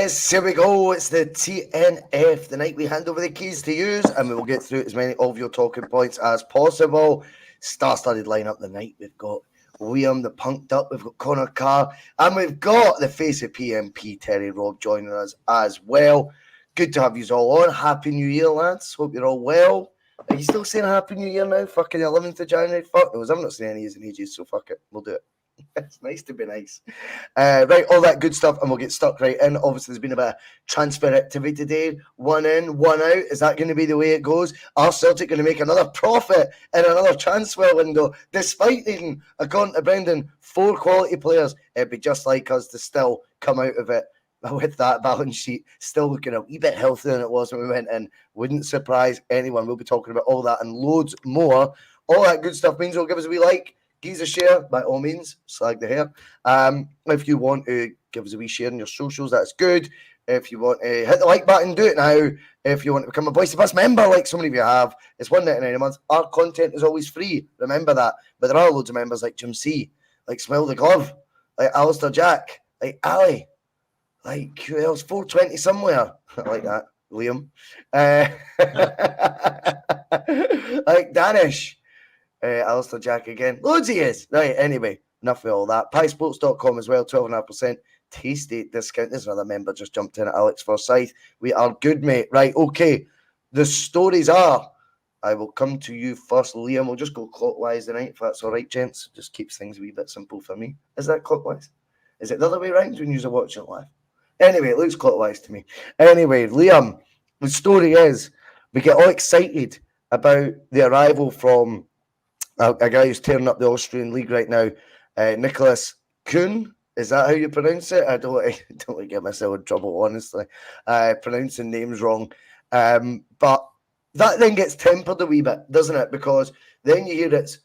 Yes, here we go. It's the T.N.F, the night we hand over the keys to use, and we will get through as many of your talking points as possible. Star-studded lineup the night. We've got Liam, the punked up. We've got Connor Carr, and we've got the face of PMP, Terry Robb, joining us as well. Good to have you all on. Happy New Year, lads. Hope you're all well. Are you still saying Happy New Year now? Fucking 11th of January? Fuck knows. I'm not saying any in ages, so fuck it. We'll do it. It's nice to be nice. Right, all that good stuff, and we'll get stuck right in. Obviously, there's been a bit of transfer activity today. One in, one out. Is that going to be the way it goes? Are Celtic going to make another profit in another transfer window, despite needing, according to Brendan, 4 quality players? It'd be just like us to still come out of it with that balance sheet still looking a wee bit healthier than it was when we went in. Wouldn't surprise anyone. We'll be talking about all that and loads more. All that good stuff means we'll give us a wee like. Give us a share, by all means. Slag the hair. If you want to give us a wee share on your socials, that's good. If you want to hit the like button, do it now. If you want to become a Voice of Us member, like so many of you have, it's $1.99 a month. Our content is always free. Remember that. But there are loads of members like Jim C, like Smell the Glove, like Alistair Jack, like Ali, like who else? 420 somewhere. I like that. Liam. Like Danish. Alistair Jack again. Loads he is. Right, anyway, enough of all that. Piesports.com as well, 12.5% tasty discount. There's another member just jumped in at Alex Forsyth. We are good, mate. Right, okay. The stories are, I will come to you first, Liam. We'll just go clockwise tonight, if that's all right, gents. Just keeps things a wee bit simple for me. Is that clockwise? Is it the other way around when you're watching it live? Anyway, it looks clockwise to me. Anyway, Liam, the story is, we get all excited about the arrival from a guy who's tearing up the Austrian league right now, Nicolas Kuhn. Is that how you pronounce it? I don't want to get myself in trouble, honestly, pronouncing names wrong. But that then gets tempered a wee bit, doesn't it? Because then you hear the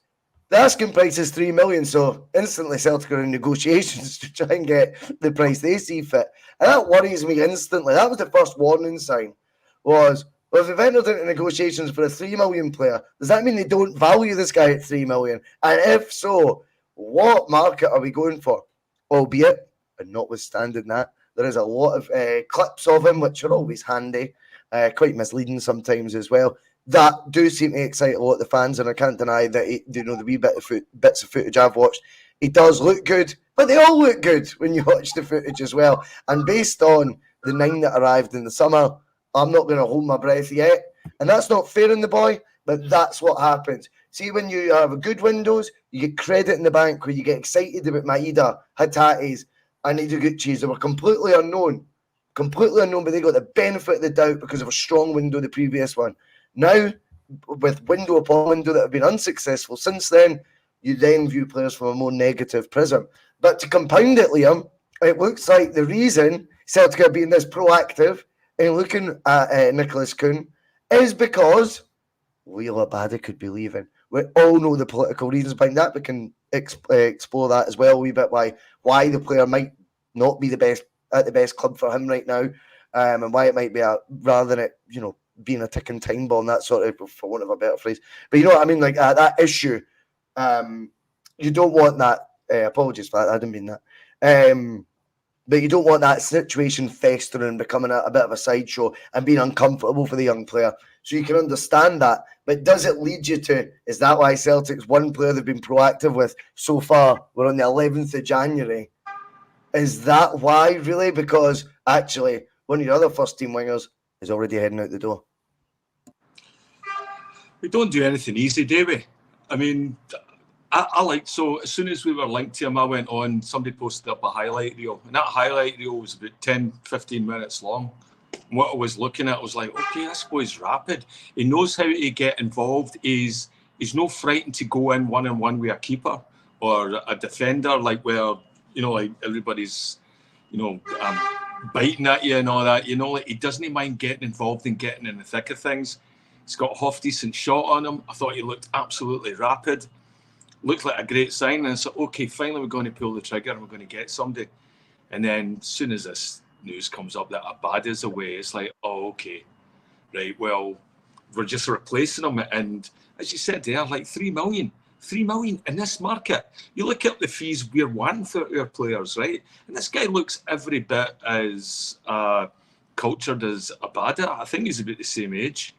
asking price is $3 million, so instantly Celtic are in negotiations to try and get the price they see fit. And that worries me instantly. That was the first warning sign, was, well, if they've entered into negotiations for a $3 million player, does that mean they don't value this guy at $3 million? And if so, what market are we going for? Albeit, and notwithstanding that, there is a lot of clips of him, which are always handy, quite misleading sometimes as well, that do seem to excite a lot of the fans, and I can't deny that, the wee bits of footage I've watched, he does look good, but they all look good when you watch the footage as well. And based on the 9 that arrived in the summer, I'm not going to hold my breath yet. And that's not fair in the boy, but that's what happens. See, when you have good windows, you get credit in the bank, where you get excited about Maeda, Hatates, and Idoguchis. They were completely unknown, but they got the benefit of the doubt because of a strong window the previous one. Now, with window upon window that have been unsuccessful since then, you then view players from a more negative prism. But to compound it, Liam, it looks like the reason Celtic are being this proactive in looking at Nicolas Kuhn is because Liel Abada could be leaving. We all know the political reasons behind that. We can explore that as well a wee bit, why the player might not be the best club for him right now, and why it might be rather than it, being a ticking time bomb, that sort of, for want of a better phrase. But you know what I mean, like that issue. You don't want that. Apologies for that. I didn't mean that. But you don't want that situation festering and becoming a bit of a sideshow and being uncomfortable for the young player. So you can understand that. But does it lead you to, is that why Celtic's one player they've been proactive with so far? We're on the 11th of January. Is that why, really? Because actually, one of your other first-team wingers is already heading out the door. We don't do anything easy, do we? I mean, I like, so as soon as we were linked to him, I went on, somebody posted up a highlight reel, and that highlight reel was about 10, 15 minutes long. And what I was looking at was like, okay, this boy's rapid. He knows how to get involved. He's no frightened to go in one-on-one with a keeper or a defender, like where, like everybody's, biting at you and all that. Like he doesn't mind getting involved and getting in the thick of things. He's got a half-decent shot on him. I thought he looked absolutely rapid. Looked like a great sign, and I said, okay, finally we're going to pull the trigger and we're going to get somebody. And then as soon as this news comes up that Abada's away, it's like, oh, okay, right, well, we're just replacing him. And as you said there, like $3 million. 3 million in this market. You look at the fees we're wanting for our players, right? And this guy looks every bit as cultured as Abada. I think he's about the same age,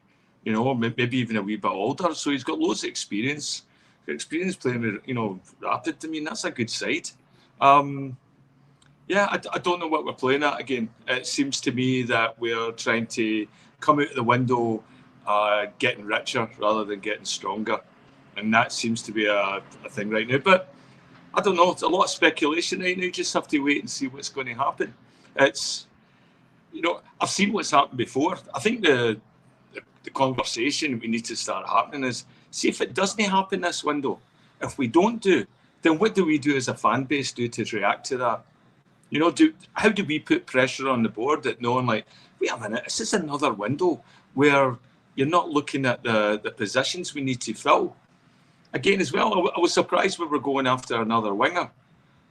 maybe even a wee bit older. So he's got loads of experience. Experience playing with, Rapid. I mean, that's a good side. Yeah, I don't know what we're playing at again. It seems to me that we're trying to come out of the window getting richer rather than getting stronger. And that seems to be a thing right now. But I don't know. It's a lot of speculation right now. You just have to wait and see what's going to happen. It's, I've seen what's happened before. I think the conversation we need to start happening is, see if it doesn't happen this window. If we don't do, then what do we do as a fan base do to react to that? How do we put pressure on the board that knowing like, wait a minute, this is another window where you're not looking at the positions we need to fill. Again, as well, I was surprised we were going after another winger,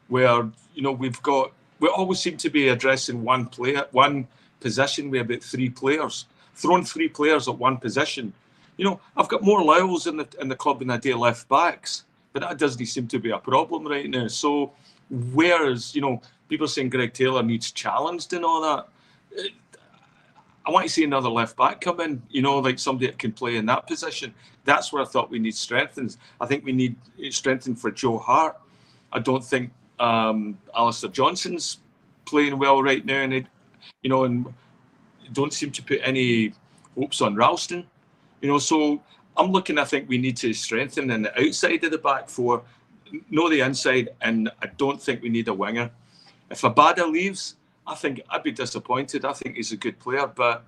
where we always seem to be addressing one position with about 3 players, throwing 3 players at one position. I've got more Liels in the club than I do left backs, but that doesn't seem to be a problem right now. So, whereas people saying Greg Taylor needs challenged and all that, I want to see another left back come in, like somebody that can play in that position. That's where I thought we need strengthens. I think we need strengthening for Joe Hart. I don't think Alistair Johnson's playing well right now, and and don't seem to put any hopes on Ralston. So I'm looking. I think we need to strengthen in the outside of the back four, no the inside, and I don't think we need a winger. If Abada leaves, I think I'd be disappointed. I think he's a good player, but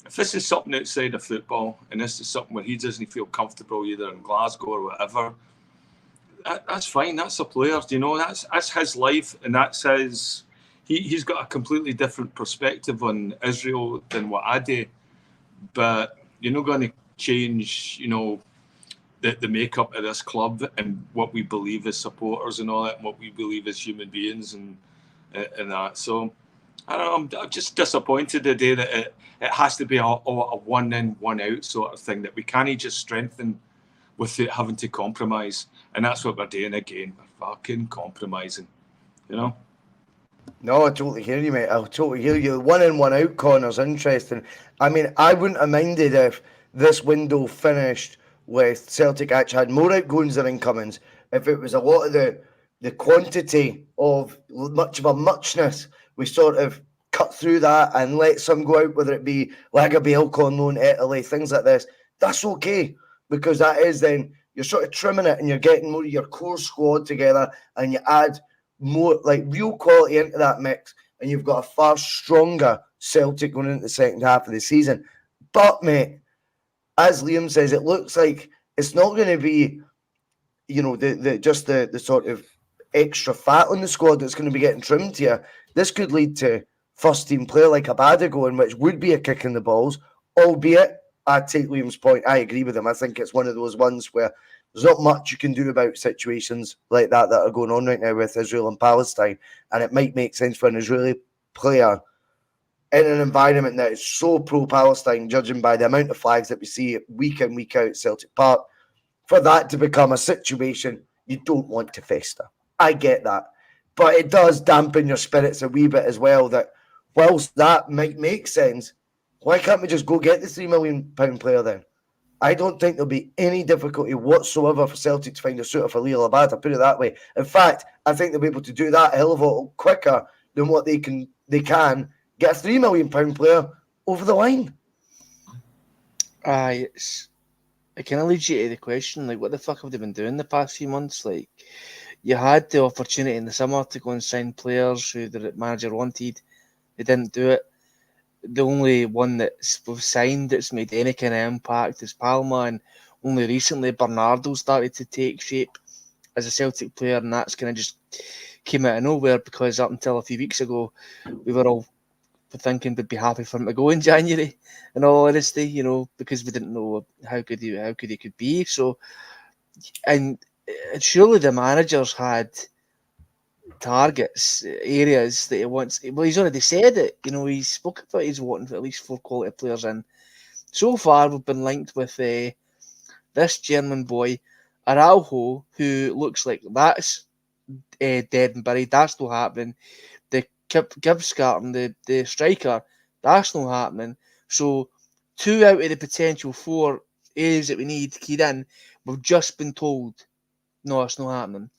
if this is something outside of football and this is something where he doesn't feel comfortable either in Glasgow or whatever, that's fine. That's a player, that's his life, and that's his. He's got a completely different perspective on Israel than what I do, but you're not going to change, the makeup of this club and what we believe as supporters and all that, and what we believe as human beings and that. So. I don't know, I'm just disappointed today that it has to be a one in, one out sort of thing, that we can't just strengthen without having to compromise. And that's what we're doing again. We're fucking compromising, No, I totally hear you, mate. I totally hear you. One in, one out corner's interesting. I mean, I wouldn't have minded if this window finished with Celtic actually had more outgoings than incomings. If it was a lot of the quantity of much of a muchness, we sort of cut through that and let some go out, whether it be Lagabielko on loan Italy, things like this. That's okay, because that is then you're sort of trimming it and you're getting more of your core squad together, and you add more like real quality into that mix, and you've got a far stronger Celtic going into the second half of the season. But mate, as Liam says, it looks like it's not going to be, the sort of extra fat on the squad that's going to be getting trimmed here. This could lead to first team player like Abada going, which would be a kick in the balls, albeit I take Liam's point. I agree with him. I think it's one of those ones where there's not much you can do about situations like that are going on right now with Israel and Palestine, and it might make sense for an Israeli player in an environment that is so pro-Palestine, judging by the amount of flags that we see week in, week out at Celtic Park, for that to become a situation you don't want to fester. I get that. But it does dampen your spirits a wee bit as well, that whilst that might make sense, why can't we just go get the £3 million player then? I don't think there'll be any difficulty whatsoever for Celtic to find a suitor for Liel Abada, put it that way. In fact, I think they'll be able to do that a hell of a lot quicker than what they can get a £3 million player over the line. It kind of leads you to the question, like, what the fuck have they been doing the past few months? Like, you had the opportunity in the summer to go and sign players who the manager wanted. They didn't do it. The only one that's we've signed that's made any kind of impact is Palma, and only recently Bernardo started to take shape as a Celtic player, and that's kind of just came out of nowhere, because up until a few weeks ago, we were all thinking we'd be happy for him to go in January, in all honesty, because we didn't know how good he could be. So, and surely the managers had targets, areas that he wants. Well, he's already said it. He spoke about he's wanting at least 4 quality players in. So far, we've been linked with this German boy, Araujo, who looks like that's dead and buried, that's not happening. The Gibbs-Carton, the striker, that's not happening. So 2 out of the potential 4 areas that we need keyed in, we've just been told, no, it's not happening.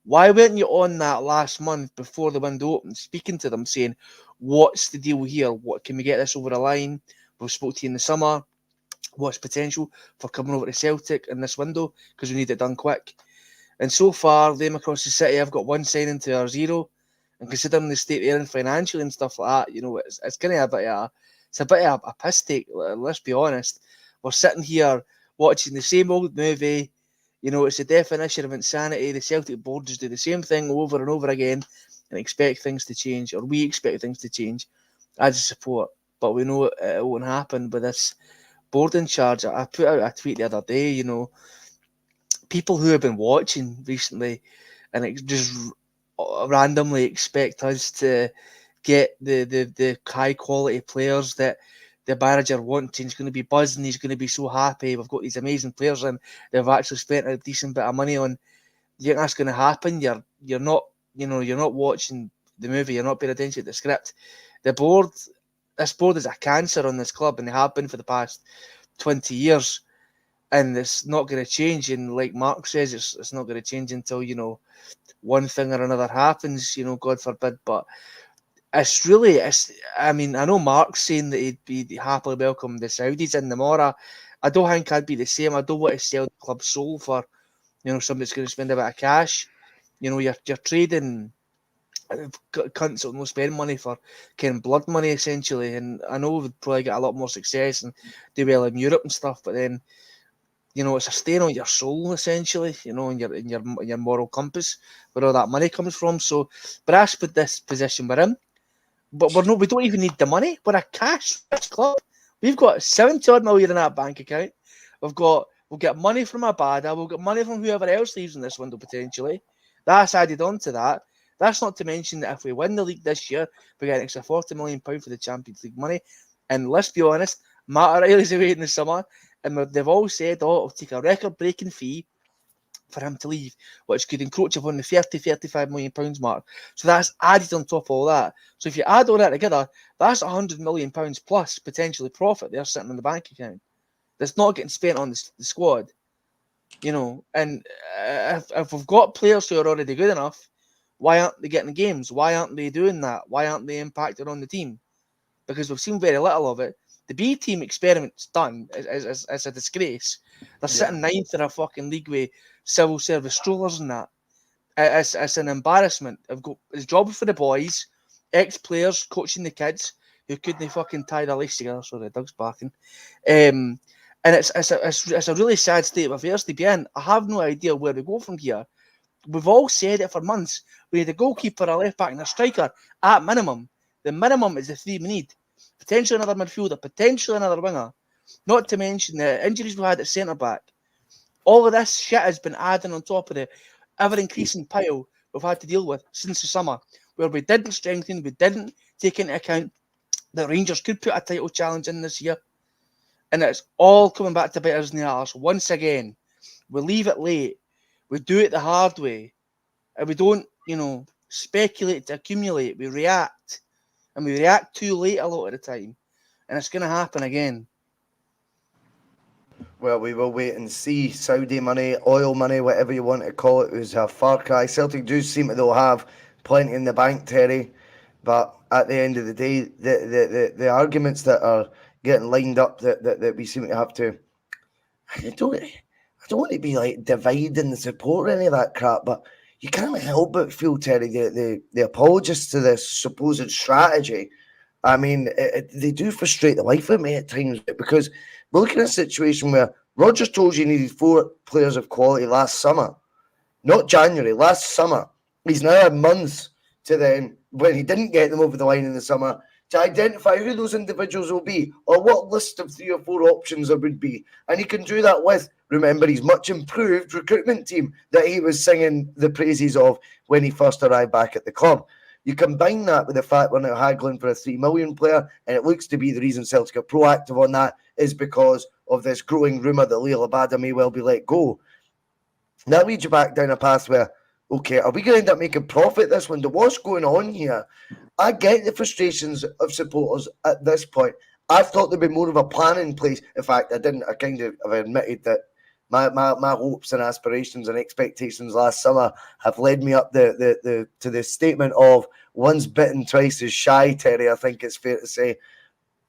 Why weren't you on that last month before the window opened, speaking to them, saying, what's the deal here? What can we get this over the line? We've spoke to you in the summer. What's potential for coming over to Celtic in this window? Because we need it done quick. And so far, them across the city have got 1 signing to our 0. And considering the state they're in financially and stuff like that, it's kind of a bit of a piss take. Let's be honest. We're sitting here watching the same old movie. It's the definition of insanity. The Celtic board just do the same thing over and over again and expect things to change, or we expect things to change as a support. But we know it won't happen with this board in charge. I put out a tweet the other day, people who have been watching recently and it just randomly expect us to get the high quality players that the manager wants. He's going to be buzzing. He's going to be so happy. We've got these amazing players and they've actually spent a decent bit of money on. You think that's going to happen? You're not watching the movie. You're not paying attention to the script. This board is a cancer on this club, and they have been for the past 20 years. And it's not going to change. And like Mark says, it's not going to change until one thing or another happens. God forbid. But I know Mark's saying that he'd be happily welcome the Saudis in the Mora. I don't think I'd be the same. I don't want to sell the club soul for, somebody that's going to spend a bit of cash. You're trading cunts that will spend money for kind of blood money essentially. And I know we'd probably get a lot more success and do well in Europe and stuff, but then it's a stain on your soul essentially, in your moral compass where all that money comes from. So Brass put this position we're in. But we don't even need the money. We're a cash-rich club. We've got 70 million in our bank account. We'll get money from Abada. We'll get money from whoever else leaves in this window potentially. That's added on to that. That's not to mention that if we win the league this year, we get an extra £40 million for the Champions League money. And let's be honest, Matt O'Reilly's away in the summer, and they've all said, it'll take a record-breaking fee for him to leave, which could encroach upon the £30-35 million mark. So that's added on top of all that. So if you add all that together, that's £100 million plus potentially profit they're sitting in the bank account that's not getting spent on the squad. And if we've got players who are already good enough, why aren't they getting games? Why aren't they doing that? Why aren't they impacted on the team? Because we've seen very little of it. The B team experiment's done. It's a disgrace. They're sitting 9th in a fucking league with civil service strollers and that. It's an embarrassment. It's job for the boys, ex-players coaching the kids who couldn't fucking tie their legs together. Sorry, Doug's barking. And it's a really sad state of affairs to be in. I have no idea where we go from here. We've all said it for months. We need a goalkeeper, a left back, and a striker at minimum. The minimum is the 3 we need. Potentially another midfielder, potentially another winger. Not to mention the injuries we had at centre back. All of this shit has been adding on top of the ever-increasing pile we've had to deal with since the summer, where we didn't strengthen, we didn't take into account that Rangers could put a title challenge in this year. And it's all coming back to bite us in the arse. Once again, we leave it late. We do it the hard way. And we don't, speculate to accumulate. We react. And we react too late a lot of the time. And it's going to happen again. Well, we will wait and see. Saudi money, oil money, whatever you want to call it, is a far cry. Celtic do seem to though have plenty in the bank, Terry. But at the end of the day, the arguments that are getting lined up that we seem to have to... I don't want to be like dividing the support or any of that crap, but you can't help but feel, Terry, the apologists to this supposed strategy. I mean, they do frustrate the life out of me at times, because we're looking at a situation where Rodgers told you he needed 4 players of quality last summer, not January, last summer. He's now had months to then, when he didn't get them over the line in the summer, to identify who those individuals will be, or what list of 3 or 4 options there would be. And he can do that with, remember, his much improved recruitment team that he was singing the praises of when he first arrived back at the club. You combine that with the fact we're now haggling for a 3 million player, and it looks to be the reason Celtic are proactive on that is because of this growing rumour that Liel Abada may well be let go. that leads you back down a path where, okay, are we going to end up making profit this window? What's going on here? I get the frustrations of supporters at this point. I thought there'd be more of a plan in place. In fact, I didn't. I kind of have admitted that my hopes and aspirations and expectations last summer have led me up to the statement of once bitten, twice is shy, Terry, I think it's fair to say.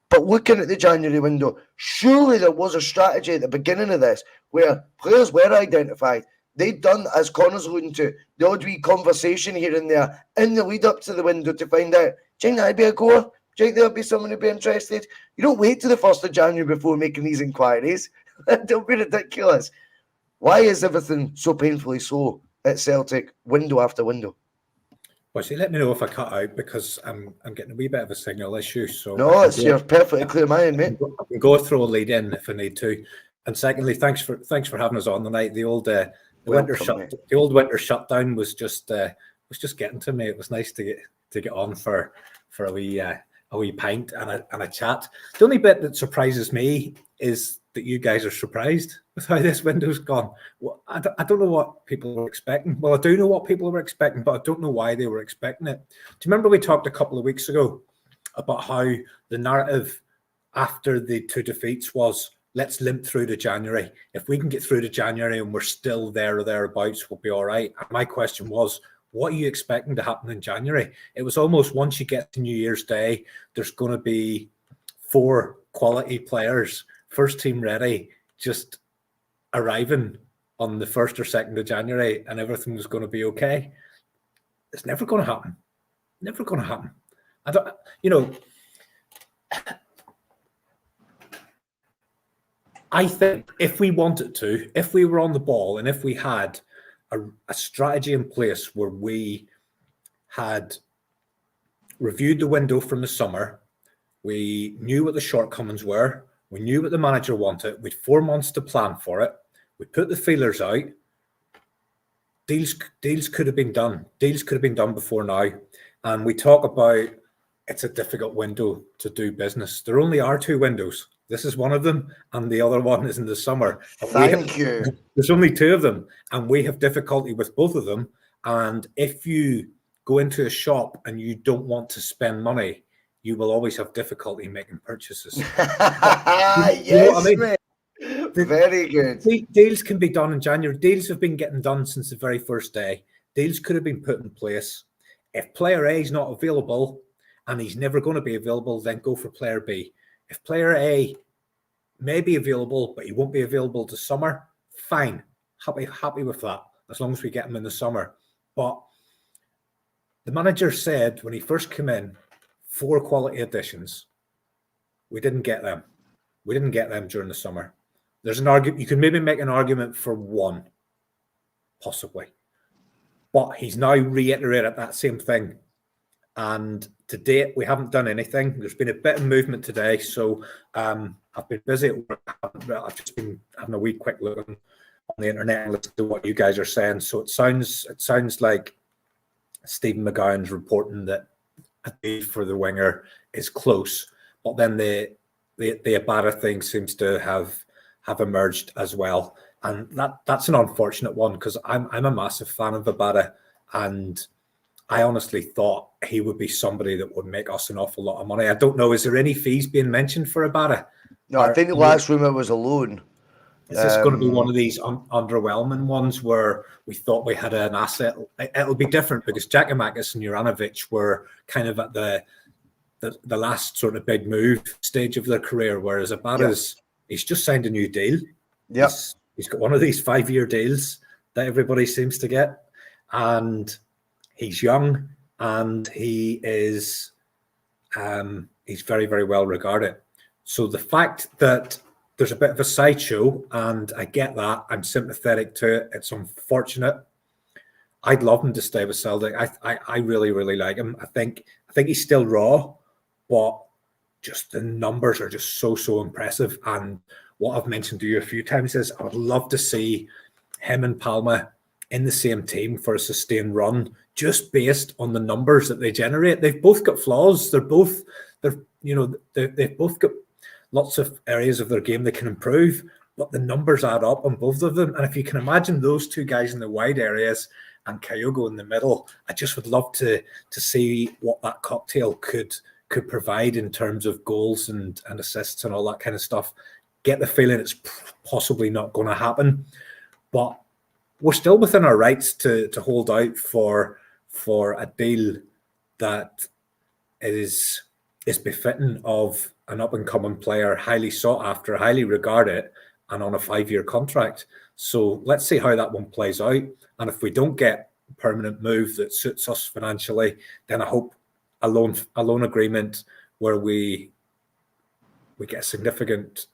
But looking at the January window, surely there was a strategy at the beginning of this where players were identified. They'd done, as Connor's alluding to, the odd wee conversation here and there in the lead up to the window to find out, do you think that'd be a goer? Do you think there'll be someone who'd be interested? You don't wait to the 1st of January before making these inquiries. Don't be ridiculous. Why is everything so painfully slow at Celtic, window after window? Well, see, let me know if I cut out because I'm getting a wee bit of a signal issue. So no, you're perfectly clear, man, mate. I can go through a lead in if I need to. And secondly, thanks for having us on tonight. The old winter shutdown was just getting to me. It was nice to get on for a wee pint and a chat. The only bit that surprises me is that you guys are surprised with how this window's gone. Well, I don't know what people were expecting. Well, I do know what people were expecting, but I don't know why they were expecting it. Do you remember we talked a couple of weeks ago about how the narrative after the 2 defeats was, let's limp through to January. If we can get through to January and we're still there or thereabouts, we'll be all right. And my question was, what are you expecting to happen in January? It was almost once you get to New Year's Day, there's going to be 4 quality players, first team ready, just arriving on the 1st or 2nd of January and everything was going to be okay. It's never going to happen. Never going to happen. I don't, I think if we wanted to, if we were on the ball and if we had a strategy in place where we had reviewed the window from the summer, we knew what the shortcomings were, we knew what the manager wanted, we'd 4 months to plan for it, we put the feelers out, deals could have been done. Deals could have been done before now. And we talk about it's a difficult window to do business. There only are 2 windows. This is one of them, and the other one is in the summer. Thank you. There's only 2 of them, and we have difficulty with both of them. And if you go into a shop and you don't want to spend money, you will always have difficulty making purchases. Yes, you know what I mean? Mate. Very good. Deals can be done in January. Deals have been getting done since the very first day. Deals could have been put in place. If player A is not available, and he's never going to be available, then go for player B. If player A may be available, but he won't be available to summer, fine. Happy with that, as long as we get him in the summer. But the manager said when he first came in, 4 quality additions. We didn't get them. We didn't get them during the summer. There's an argument. You can maybe make an argument for 1, possibly. But he's now reiterated that same thing. And to date, we haven't done anything. There's been a bit of movement today. So I've been busy at work. I've just been having a wee quick look on the internet and listen to what you guys are saying. So it sounds like Stephen McGowan's reporting that a deal for the winger is close. But then the Abada thing seems to have emerged as well. And that's an unfortunate one because I'm a massive fan of Abada, and I honestly thought he would be somebody that would make us an awful lot of money. I don't know, is there any fees being mentioned for Abada? No, I think the last rumour was a loan. Is this going to be one of these underwhelming ones where we thought we had an asset? It'll be different because Giacomakis and Juranovic were kind of at the last sort of big move stage of their career, whereas Abada's he's just signed a new deal. Yeah, he's got one of these 5-year deals that everybody seems to get, and he's young and he is he's very, very well regarded. So the fact that there's a bit of a sideshow, and I get that, I'm sympathetic to it. It's unfortunate. I'd love him to stay with Celtic. I really, really like him. I think he's still raw, but just the numbers are just so impressive. And what I've mentioned to you a few times is I would love to see him and Palma in the same team for a sustained run, just based on the numbers that they generate. They've both got flaws. They've both got lots of areas of their game they can improve, but the numbers add up on both of them. And if you can imagine those two guys in the wide areas and Kyogo in the middle, I just would love to see what that cocktail could provide in terms of goals and assists and all that kind of stuff. Get the feeling it's possibly not going to happen, but we're still within our rights to hold out for a deal that is befitting of an up-and-coming player, highly sought after, highly regarded, and on a 5-year contract. So let's see how that one plays out. And if we don't get a permanent move that suits us financially, then I hope a loan agreement where we get a significant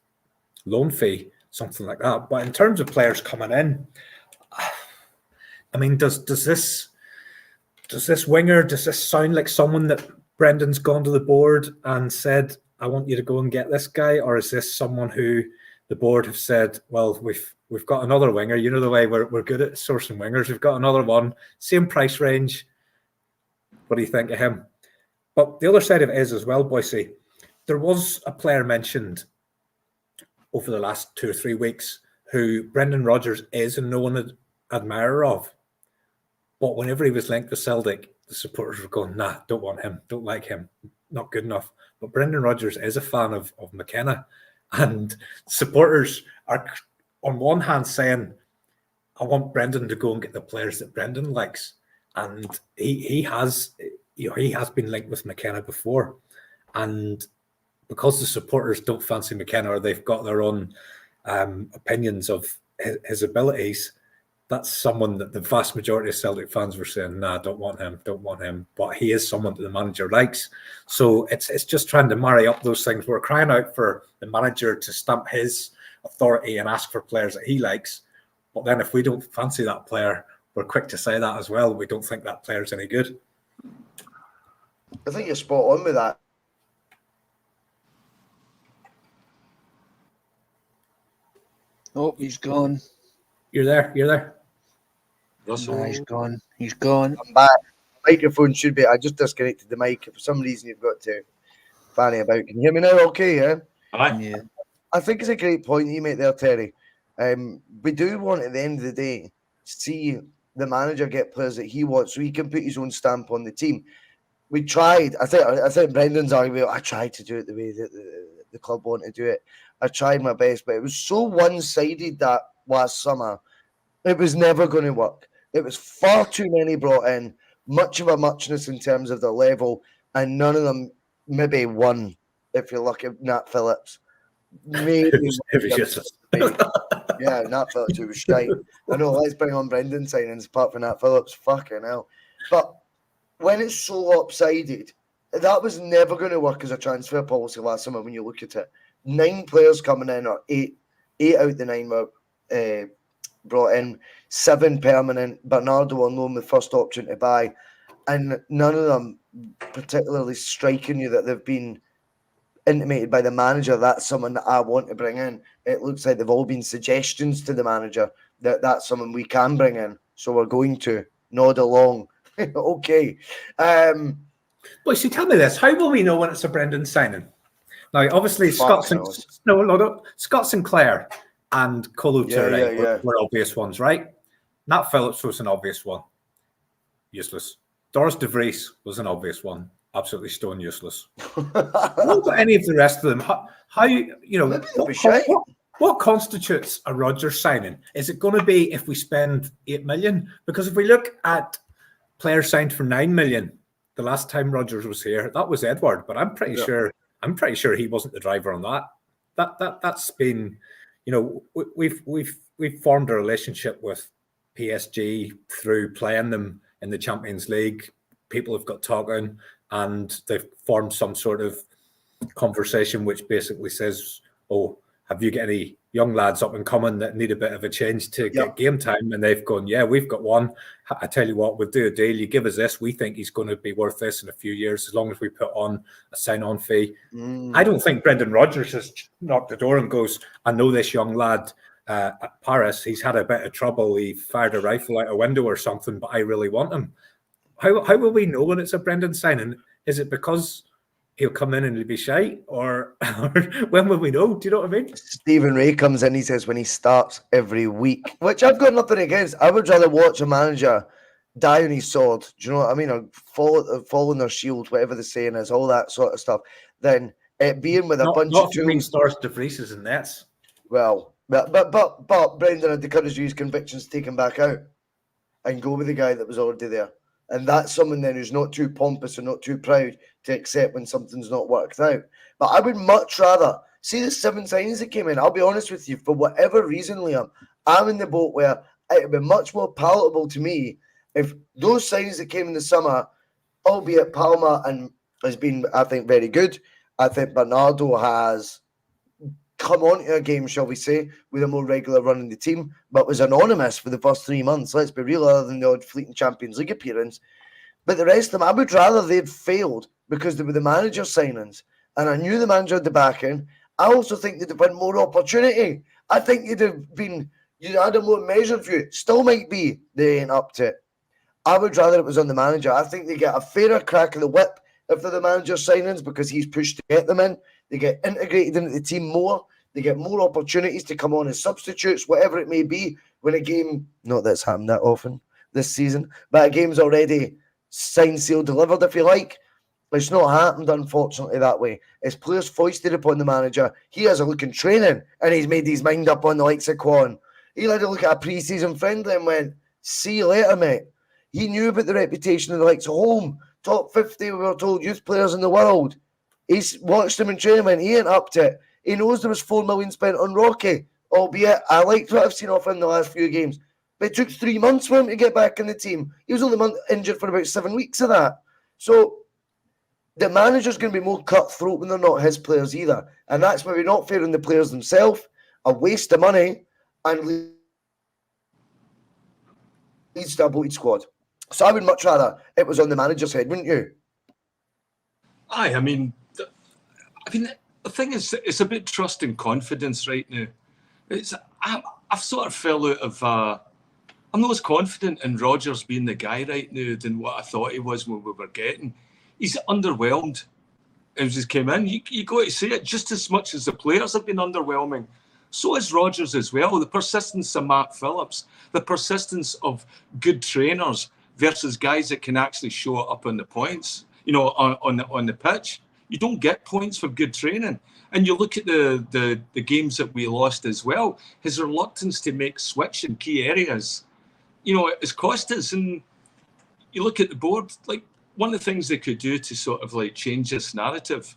loan fee, something like that. But in terms of players coming in, I mean, does this winger, does this sound like someone that Brendan's gone to the board and said, I want you to go and get this guy? Or is this someone who the board have said, well, we've got another winger, you know the way we're good at sourcing wingers, we've got another one, same price range, what do you think of him? But the other side of it is as well, Boise, there was a player mentioned over the last 2 or 3 weeks who Brendan Rodgers is a known admirer of. But whenever he was linked with Celtic, the supporters were going, nah, don't want him, don't like him, not good enough. But Brendan Rodgers is a fan of McKenna. And supporters are, on one hand, saying, I want Brendan to go and get the players that Brendan likes. And he has been linked with McKenna before. And because the supporters don't fancy McKenna or they've got their own opinions of his abilities, that's someone that the vast majority of Celtic fans were saying, nah, don't want him. But he is someone that the manager likes. So it's just trying to marry up those things. We're crying out for the manager to stamp his authority and ask for players that he likes. But then if we don't fancy that player, we're quick to say that as well. We don't think that player's any good. I think you're spot on with that. Oh, he's gone. You're there. Russell. Nah, he's gone. I'm back. Microphone should be. I just disconnected the mic. For some reason, you've got to fanny about. Can you hear me now? Okay, yeah. Aye. Yeah. I think it's a great point you make there, Terry. We do want at the end of the day see the manager get players that he wants, so he can put his own stamp on the team. We tried. I think Brendan's argument. I tried to do it the way that the club wanted to do it. I tried my best, but it was so one-sided that last summer. It was never going to work. It was far too many brought in, much of a muchness in terms of the level, and none of them, maybe one, if you're lucky, Nat Phillips. Maybe yeah, Nat Phillips, who was shite. I know, let's bring on Brendan signings apart from Nat Phillips. Fucking hell. But when it's so lopsided, that was never going to work as a transfer policy last summer when you look at it. 9 players coming in, or 8 out the 9 were brought in, 7 permanent, Bernardo on loan with first option to buy, and none of them particularly striking you that they've been intimated by the manager that's someone that I want to bring in. It looks like they've all been suggestions to the manager that that's someone we can bring in, so we're going to nod along. Okay. Well, so tell me this: how will we know when it's a Brendan signing? Now, obviously, Scott Sinclair and Kolo Touré were obvious ones, right? Nat Phillips was an obvious one. Useless. Doris de Vries was an obvious one. Absolutely stone useless. What about any of the rest of them? How you know, what constitutes a Rodgers signing? Is it going to be if we spend 8 million? Because if we look at players signed for 9 million, the last time Rodgers was here, that was Edward, but I'm pretty sure he wasn't the driver on that. That's been, you know, we've formed a relationship with PSG through playing them in the Champions League. People have got talking, and they've formed some sort of conversation which basically says, oh, have you got any young lads up and coming that need a bit of a change to get game time? And they've gone, yeah, we've got one. I tell you what, we'll do a deal. You give us this. We think he's going to be worth this in a few years, as long as we put on a sign-on fee. I don't think Brendan Rodgers has knocked the door and goes, I know this young lad at Paris. He's had a bit of trouble. He fired a rifle out a window or something, but I really want him. How will we know when it's a Brendan signing? Is it because he'll come in and he'll be shite, or when will we know? Do you know what I mean? Stephen Ray comes in, he says when he starts every week, which I've got nothing against. I would rather watch a manager die on his sword, do you know what I mean? Or fall on their shield, whatever the saying is, all that sort of stuff, than it being with a bunch Not of if it means tools. stars to Vreeses and nets. Well, but Brendan had the courage to use convictions to take him back out and go with the guy that was already there. And that's someone then who's not too pompous and not too proud to accept when something's not worked out. But I would much rather see the 7 signings that came in. I'll be honest with you, for whatever reason, Liam, I'm in the boat where it would be much more palatable to me if those signings that came in the summer, albeit Palma and has been, I think, very good. I think Bernardo has come onto a game, shall we say, with a more regular run in the team, but was anonymous for the first 3 months. Let's be real, other than the odd fleeting Champions League appearance. But the rest of them, I would rather they'd failed because they were the manager signings. And I knew the manager had the backing. I also think they'd have had more opportunity. I think you'd had a more measured view. Still might be, they ain't up to it. I would rather it was on the manager. I think they get a fairer crack of the whip if they're the manager signings because he's pushed to get them in. They get integrated into the team more. They get more opportunities to come on as substitutes, whatever it may be, when a game, not that it's happened that often this season, but a game's already signed, sealed, delivered, if you like. It's not happened, unfortunately, that way. It's players foisted upon the manager. He has a look in training, and he's made his mind up on the likes of Quan. He had a look at a pre-season friendly and went, see you later, mate. He knew about the reputation of the likes of home. Top 50, we were told, youth players in the world. He's watched him in training, and he ain't up to it. He knows there was 4 million spent on Rocky, albeit I liked what I've seen off him in the last few games. But it took 3 months for him to get back in the team. He was only injured for about 7 weeks of that. So the manager's going to be more cutthroat when they're not his players either. And that's maybe not fair on the players themselves, a waste of money, and leads to a bloated squad. So I would much rather it was on the manager's head, wouldn't you? Aye, I mean, the thing is, it's a bit trust and confidence right now. I've sort of fell out of. I'm not as confident in Rodgers being the guy right now than what I thought he was when we were getting. He's underwhelmed. As he came in, you got to say it, just as much as the players have been underwhelming. So is Rodgers as well. The persistence of Mark Phillips, the persistence of good trainers versus guys that can actually show up on the points, on the pitch. You don't get points for good training. And you look at the games that we lost as well, his reluctance to make switch in key areas, it's cost us. And you look at the board, like one of the things they could do to sort of like change this narrative,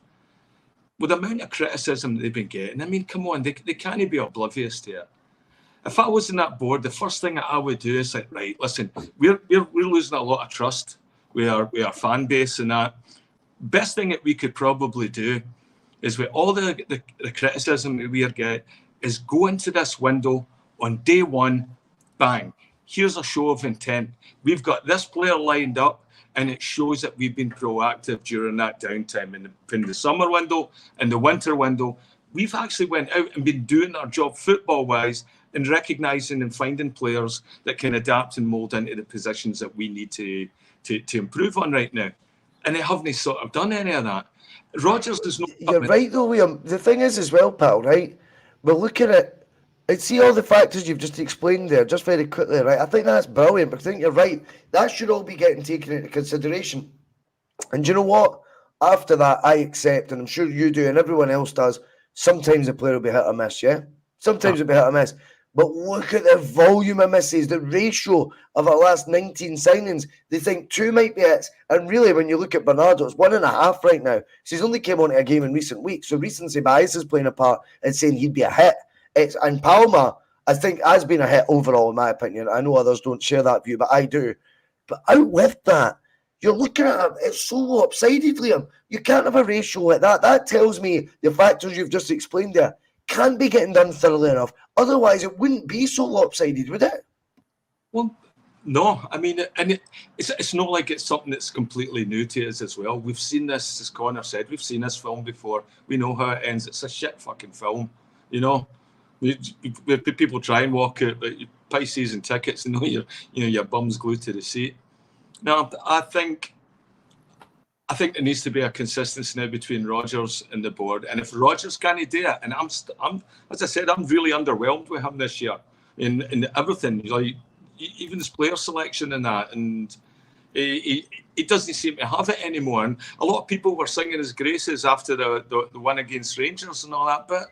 with the amount of criticism that they've been getting, I mean, come on, they can't be oblivious to it. If I was in that board, the first thing that I would do is like, right, listen, we're losing a lot of trust with our fan base and that. Best thing that we could probably do is, with all the criticism that we are getting, is go into this window on day one, bang, here's a show of intent. We've got this player lined up, and it shows that we've been proactive during that downtime in the summer window and the winter window. We've actually went out and been doing our job football-wise and recognising and finding players that can adapt and mould into the positions that we need to improve on right now. And they haven't sort of done any of that. Rodgers does not. You're right, though, Liam. The thing is, as well, pal, right? We're looking at and see all the factors you've just explained there, just very quickly, right? I think that's brilliant, but I think you're right. That should all be getting taken into consideration. And you know what? After that, I accept, and I'm sure you do, and everyone else does, sometimes the player will be hit or miss, yeah? Sometimes it'll be hit or miss. But look at the volume of misses, the ratio of our last 19 signings. They think 2 might be hits. And really, when you look at Bernardo, it's 1.5 right now. So he's only came on to a game in recent weeks. So recency bias is playing a part in saying he'd be a hit. And Palma, I think, has been a hit overall, in my opinion. I know others don't share that view, but I do. But out with that, you're looking at him, it's so lopsided, Liam. You can't have a ratio like that. That tells me the factors you've just explained there can't be getting done thoroughly enough. Otherwise, it wouldn't be so lopsided, would it? Well, no. I mean, and it's not like it's something that's completely new to us as well. We've seen this, as Connor said, we've seen this film before. We know how it ends. It's a shit fucking film, you know. People try and walk out, but you pay season tickets and your bum's glued to the seat. Now, I think I think there needs to be a consistency now between Rodgers and the board. And if Rodgers can't do it, and I'm as I said, I'm really underwhelmed with him this year in everything, like even his player selection and that, and he doesn't seem to have it anymore. And a lot of people were singing his graces after the win against Rangers and all that, but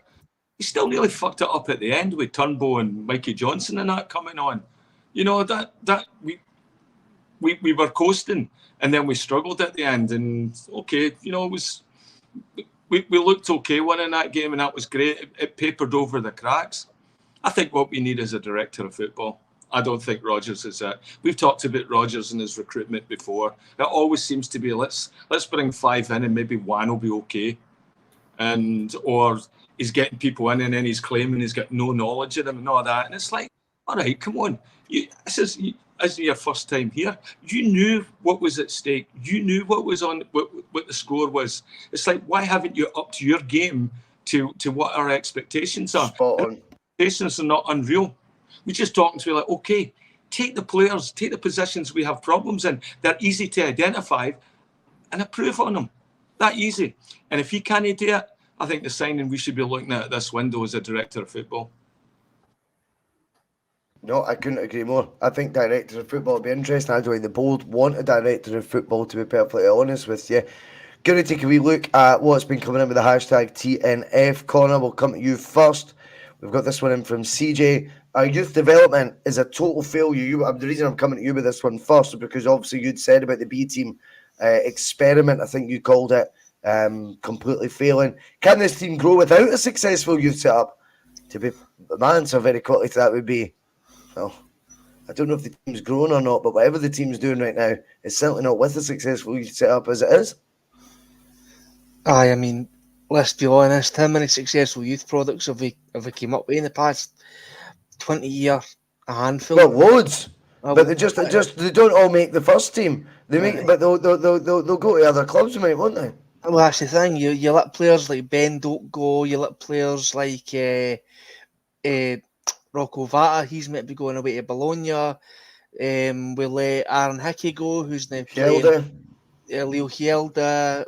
he still nearly fucked it up at the end with Turnbull and Mikey Johnson and that coming on. You know, that we were coasting, and then we struggled at the end. And okay, you know, it was we looked okay winning that game, and that was great. It papered over the cracks. I think what we need is a director of football. I don't think Rodgers is it. We've talked about Rodgers and his recruitment before. It always seems to be let's bring 5 in and maybe one will be okay, or he's getting people in and then he's claiming he's got no knowledge of them and all that. And it's like, all right, come on, this is your first time here. You knew what was at stake. You knew what was on, what the score was. It's like, why haven't you upped your game to what our expectations are? Spot on. Expectations are not unreal. We're just talking to you like, okay, take the players, take the positions we have problems in. They're easy to identify and improve on them. That easy. And if he can't do it, I think the signing we should be looking at this window is a director of football. No, I couldn't agree more. I think director of football would be interesting. I don't think the board want a director of football, to be perfectly honest with you. Going to take a wee look at what's been coming in with the hashtag T.N.F. Connor, we'll come to you first. We've got this one in from CJ. Our youth development is a total failure. The reason I'm coming to you with this one first is because obviously you'd said about the B team experiment, I think you called it, completely failing. Can this team grow without a successful youth setup? My answer very quickly to that would be, well, I don't know if the team's growing or not, but whatever the team's doing right now, it's certainly not with a successful youth setup as it is. I mean, let's be honest, how many successful youth products have we came up with in the past 20 years? A handful. Well, loads. But they they don't all make the first team. But they'll go to other clubs, mate, won't they? Well, that's the thing. You let players like Ben don't go. You let players like Rocco Vata. He's meant to be going away to Bologna. We let Aaron Hickey go, who's now playing. Leo Hielda,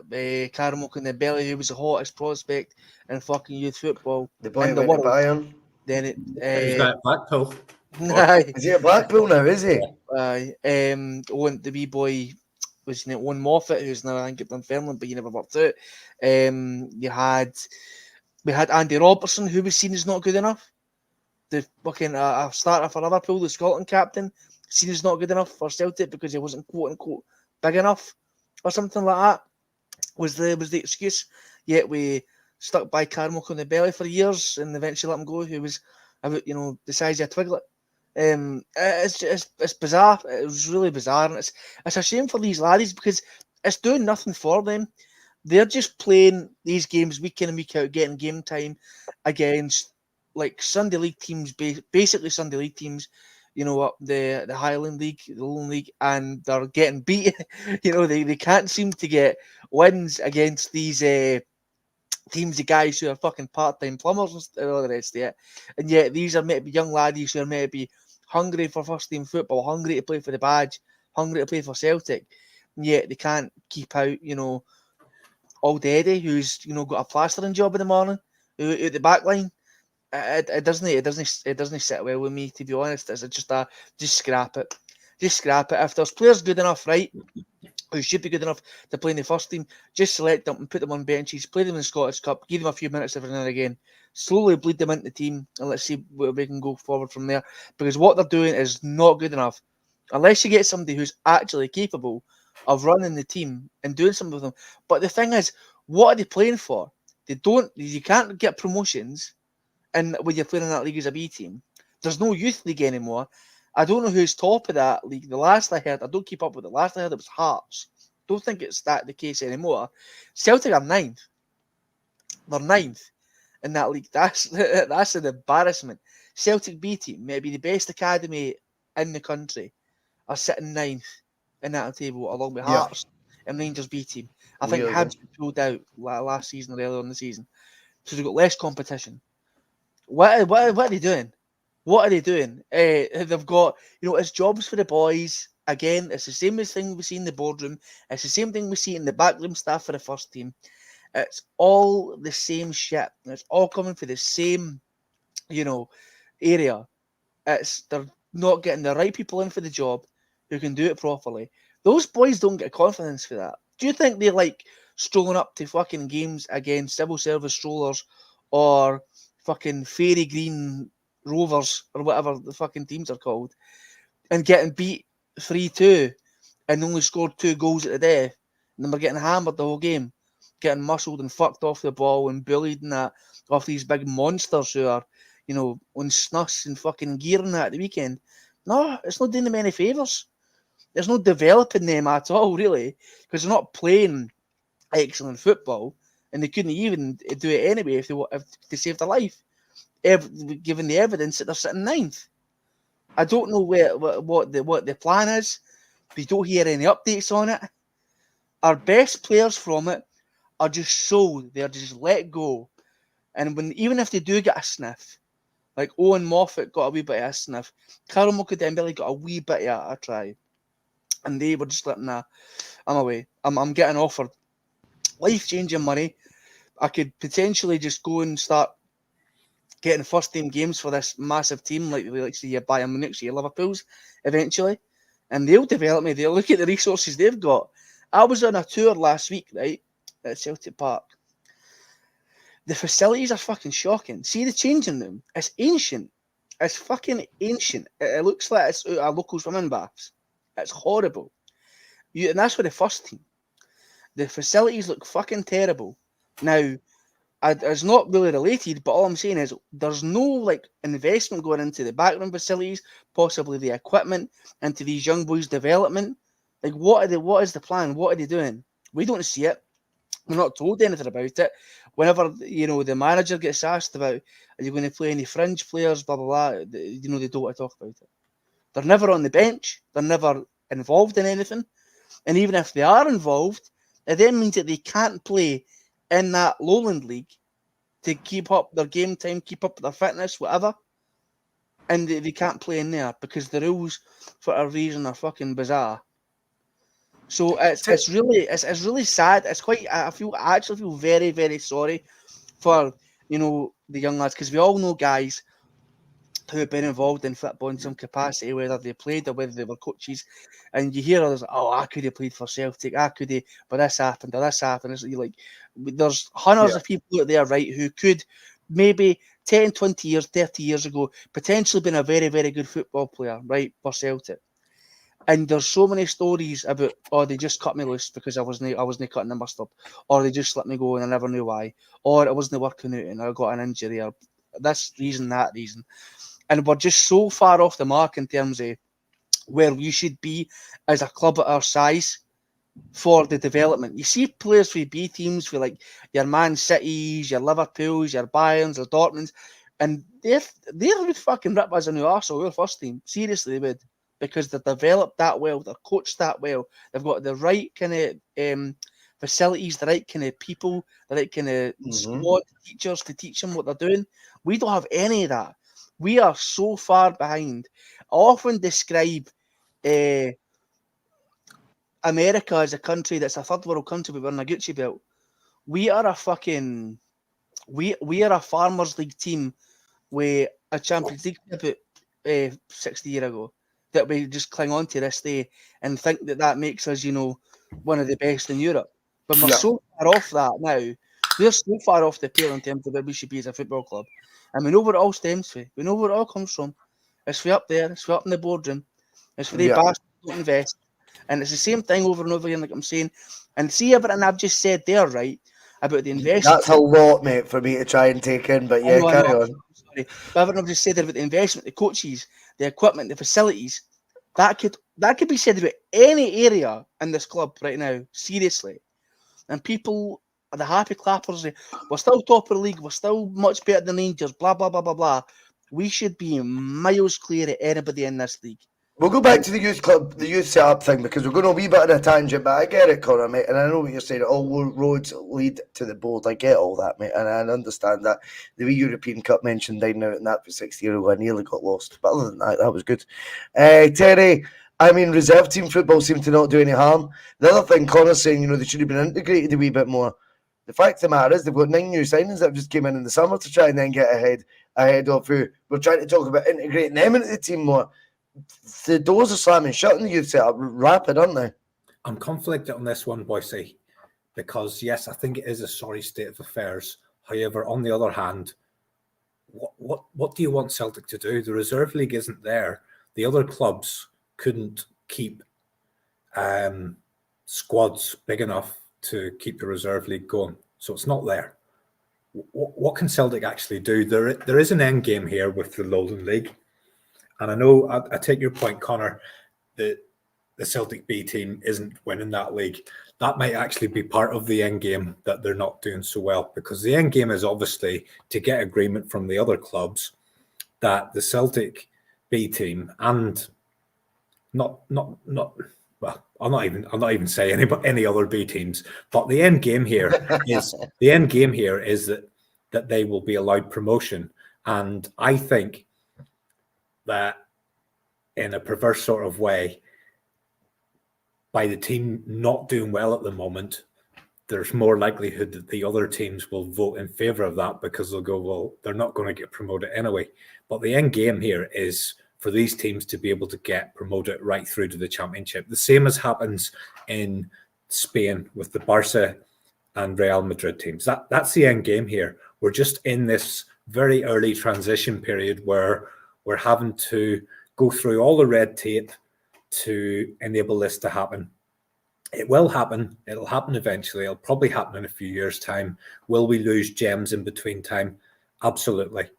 Carmo Cannabelli, who was the hottest prospect in fucking youth football The boy in the went world. to Bayern. Then it. He's got Blackpool. Is he at Blackpool now? Is he? The wee boy was Owen Moffat, who's now I think at Dunfermline, but he never worked out. We had Andy Robertson, who was seen as not good enough. The fucking starter for Liverpool, the Scotland captain, seen as not good enough for Celtic because he wasn't quote unquote big enough or something like that. Was the excuse? Yet we stuck by Carmo Cannabelli for years and eventually let him go, who was about the size of a twiglet. It's bizarre. It was really bizarre, and it's a shame for these laddies because it's doing nothing for them. They're just playing these games week in and week out, getting game time against like Sunday League teams, basically Sunday League teams. The Highland League, the Lowland League, and they're getting beat. They can't seem to get wins against these teams of guys who are fucking part-time plumbers and all the rest of it. And yet these are meant to be young laddies who are meant to be hungry for first-team football, hungry to play for the badge, hungry to play for Celtic. And yet they can't keep out, Old Eddie, who's, got a plastering job in the morning, at the back line. It doesn't sit well with me, to be honest. It's just scrap it. Just scrap it. If there's players good enough, right, who should be good enough to play in the first team, just select them and put them on benches, play them in the Scottish Cup, give them a few minutes every now and again, slowly bleed them into the team, and let's see where we can go forward from there. Because what they're doing is not good enough. Unless you get somebody who's actually capable of running the team and doing something with them. But the thing is, what are they playing for? You can't get promotions and when you're playing in that league as a B team. There's no youth league anymore. I don't know who's top of that league. The last I heard, I don't keep up with it. The last I heard, it was Hearts. Don't think it's the case anymore. Celtic are 9th. They're 9th in that league. That's an embarrassment. Celtic B team, maybe the best academy in the country, are sitting 9th in that table along with Hearts and Rangers B team. I think Hibs pulled out last season or earlier in the season. So they've got less competition. What are they doing? What are they doing? They've got, it's jobs for the boys. again, it's the same thing we see in the boardroom. It's the same thing we see in the backroom staff for the first team. It's all the same shit. It's all coming for the same, area. They're not getting the right people in for the job who can do it properly. Those boys don't get confidence for that. Do you think they like strolling up to fucking games against civil service strollers or fucking Fairy Green Rovers or whatever the fucking teams are called and getting beat 3-2 and only scored 2 goals at the death, and then we're getting hammered the whole game, getting muscled and fucked off the ball and bullied and that off these big monsters who are, on snus and fucking gear and that at the weekend? No, it's not doing them any favours. There's no developing them at all, really, because they're not playing excellent football, and they couldn't even do it anyway if they saved their life, given the evidence that they're sitting ninth. I don't know what the plan is. We don't hear any updates on it. Our best players from it are just sold. They're just let go. And even if they do get a sniff, like Owen Moffat got a wee bit of a sniff, Carol Mokadembele got a wee bit of a try, and they were just like, nah, I'm away. I'm getting offered life-changing money. I could potentially just go and start getting first-team games for this massive team, like say your Bayern Munich, your Liverpool's, eventually, and they'll develop me. They'll look at the resources they've got. I was on a tour last week, right, at Celtic Park. The facilities are fucking shocking. See the changing room? It's ancient. It's fucking ancient. It looks like it's a local swimming baths. It's horrible. And that's for the first team. The facilities look fucking terrible. Now, it's not really related, but all I'm saying is there's no investment going into the backroom facilities, possibly the equipment, into these young boys' development. What is the plan? What are they doing? We don't see it. We're not told anything about it. Whenever the manager gets asked about, are you going to play any fringe players, blah blah blah, they don't want to talk about it. They're never on the bench. They're never involved in anything. And even if they are involved, it then means that they can't play in that lowland league to keep up their game time, keep up their fitness, whatever. And they can't play in there because the rules, for a reason, are fucking bizarre. So it's really sad. It's quite. I actually feel very, very sorry for the young lads, because we all know guys who have been involved in football in some capacity, whether they played or whether they were coaches, and you hear others, oh, I could have played for Celtic, I could have, but this happened or this happened. It's like there's hundreds of people out there, right, who could maybe 10, 20 years, 30 years ago potentially been a very, very good football player, right, for Celtic. And there's so many stories about, oh, they just cut me loose because I wasn't cutting the mustard, or they just let me go and I never knew why, or it wasn't working out and I got an injury, or this reason, that reason. And we're just so far off the mark in terms of where we should be as a club at our size for the development. You see players for B teams, for like your Man Cities, your Liverpools, your Bayerns, your Dortmunds, and they would fucking rip us a new arsehole, our first team. Seriously, they would. Because they're developed that well, they're coached that well, they've got the right kind of facilities, the right kind of people, the right kind of squad teachers to teach them what they're doing. We don't have any of that. We are so far behind. I often describe America as a country that's a third world country, but we're in a Gucci belt. We are a fucking we are a Farmers League team with a Champions League about 60 years ago, that we just cling on to this day and think that makes us, one of the best in Europe. But we're so far off that now. We're so far off the pale in terms of where we should be as a football club. And we know where it all stems from. We know where it all comes from. It's for up there. It's for up in the boardroom. It's for the bastards who don't invest. And it's the same thing over and over again, like I'm saying. And see everything I've just said there, right, about the investment. That's a lot, mate, for me to try and take in, but carry on. Sorry. But everything I've just said there about the investment, the coaches, the equipment, the facilities, that could be said about any area in this club right now, seriously. And people are the happy clappers. We're still top of the league. We're still much better than Rangers, blah, blah, blah, blah, blah. We should be miles clear of anybody in this league. We'll go back to the youth club, the youth setup thing, because we're going a wee bit on a tangent, but I get it, Connor, mate, and I know what you're saying. All roads lead to the board. I get all that, mate, and I understand that. The wee European Cup mentioned dining out in that for 60 years ago, I nearly got lost. But other than that, that was good. Terry, I mean, reserve team football seemed to not do any harm. The other thing, Connor's saying, they should have been integrated a wee bit more. The fact of the matter is they've got 9 new signings that just came in the summer to try and then get ahead of who we're trying to talk about integrating them into the team more. The doors are slamming shut in the youth setup rapid, aren't they? I'm conflicted on this one, Boise, because yes, I think it is a sorry state of affairs. However, on the other hand, what do you want Celtic to do? The reserve league isn't there. The other clubs couldn't keep squads big enough to keep the reserve league going, so it's not there. What can Celtic actually do? There is an end game here with the Lowland League, and I know I take your point, Connor, that the Celtic B team isn't winning that league. That might actually be part of the end game, that they're not doing so well, because the end game is obviously to get agreement from the other clubs that the Celtic B team and not well, I'll not even say any other B teams, but the end game here is that they will be allowed promotion. And I think that in a perverse sort of way, by the team not doing well at the moment, there's more likelihood that the other teams will vote in favour of that, because they'll go, well, they're not going to get promoted anyway. But the end game here is for these teams to be able to get promoted right through to the Championship. The same as happens in Spain with the Barca and Real Madrid teams. That's the end game here. We're just in this very early transition period where we're having to go through all the red tape to enable this to happen. It will happen. It'll happen eventually. It'll probably happen in a few years' time. Will we lose gems in between time? Absolutely.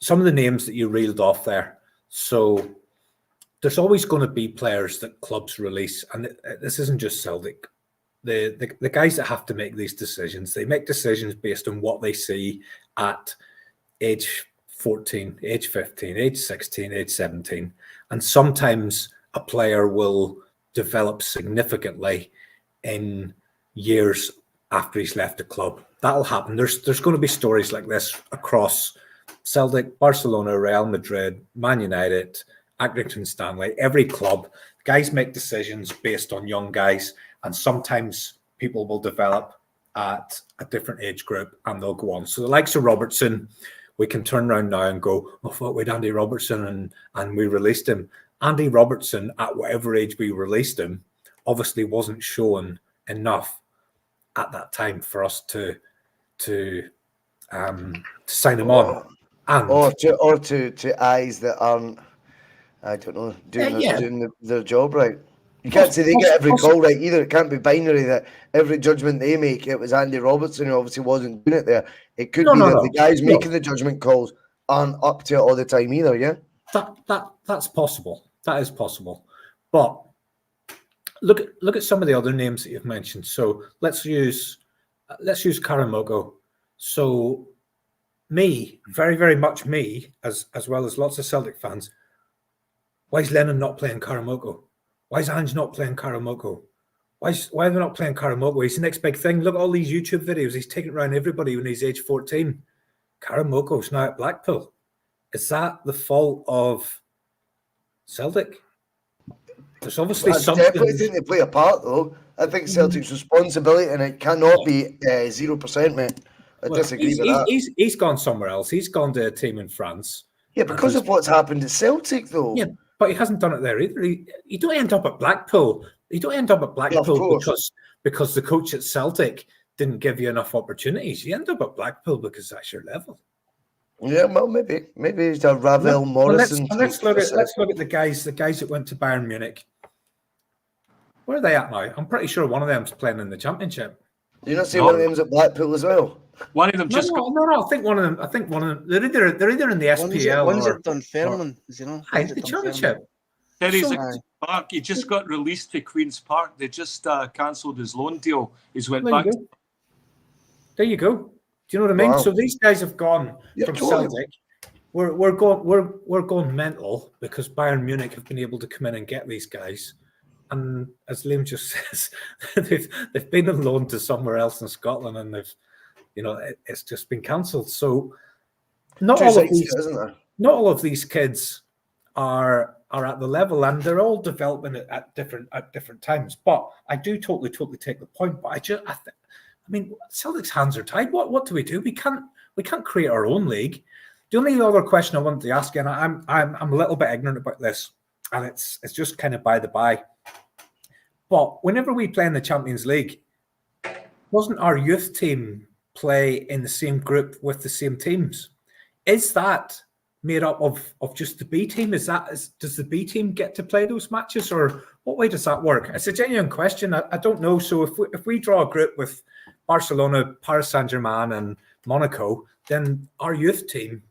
Some of the names that you reeled off there. So there's always going to be players that clubs release, and this isn't just Celtic. The guys that have to make these decisions, they make decisions based on what they see at age 14, age 15, age 16, age 17. And sometimes a player will develop significantly in years after he's left the club. That'll happen. There's going to be stories like this across Celtic, Barcelona, Real Madrid, Man United, Accrington Stanley, every club. Guys make decisions based on young guys, and sometimes people will develop at a different age group and they'll go on. So the likes of Robertson, we can turn around now and go, I thought we'd Andy Robertson and we released him. Andy Robertson, at whatever age we released him, obviously wasn't shown enough at that time for us to sign him on. And or to eyes that aren't, I don't know, doing their job right. You can't say they get every call right either. It can't be binary that every judgment they make, it was Andy Robertson who obviously wasn't doing it there. It could be that the guys making the judgment calls aren't up to it all the time either, yeah? That's possible. That is possible. But look at some of the other names that you've mentioned. So let's use Karamoko. So me, very, very much me, as well as lots of Celtic fans, why is Lennon not playing Karamoko? Why is Ange not playing Karamoko? Why are they not playing Karamoko? He's the next big thing. Look at all these YouTube videos. He's taking around everybody when he's age 14. Karamoko's now at Blackpool. Is that the fault of Celtic? There's obviously something. I definitely think they play a part, though. I think Celtic's responsibility, and it cannot be 0%, mate. I disagree with that. He's gone somewhere else. He's gone to a team in France. Yeah, because of what's happened at Celtic, though. Yeah, but he hasn't done it there either. You don't end up at Blackpool. You don't end up at Blackpool because the coach at Celtic didn't give you enough opportunities. You end up at Blackpool because that's your level. Yeah, well, maybe it's a Ravel Morrison. Let's look at the guys that went to Bayern Munich. Where are they at now? I'm pretty sure one of them's playing in the Championship. You not say one of them's at Blackpool as well? One of them just no. I think one of them. They're either in the SPL one's at Dunfermline, the Championship. Terry's Park. He just got released to Queen's Park. They just cancelled his loan deal. He's went back. There you go. Do you know what I mean? Wow. So these guys have gone from Celtic. We're going mental because Bayern Munich have been able to come in and get these guys. And as Liam just says, they've been on loan to somewhere else in Scotland, and it's just been cancelled. So not all of these kids are are at the level, and they're all developing at different times. But I do totally take the point. But I mean, Celtic's hands are tied. What do? We can't create our own league. The only other question I wanted to ask, and I'm a little bit ignorant about this, and it's just kind of by the by. But whenever we play in the Champions League, doesn't our youth team play in the same group with the same teams? Is that made up of just the B team? Does the B team get to play those matches, or what way does that work? It's a genuine question. I don't know. So if we draw a group with Barcelona, Paris Saint-Germain, and Monaco, then our youth team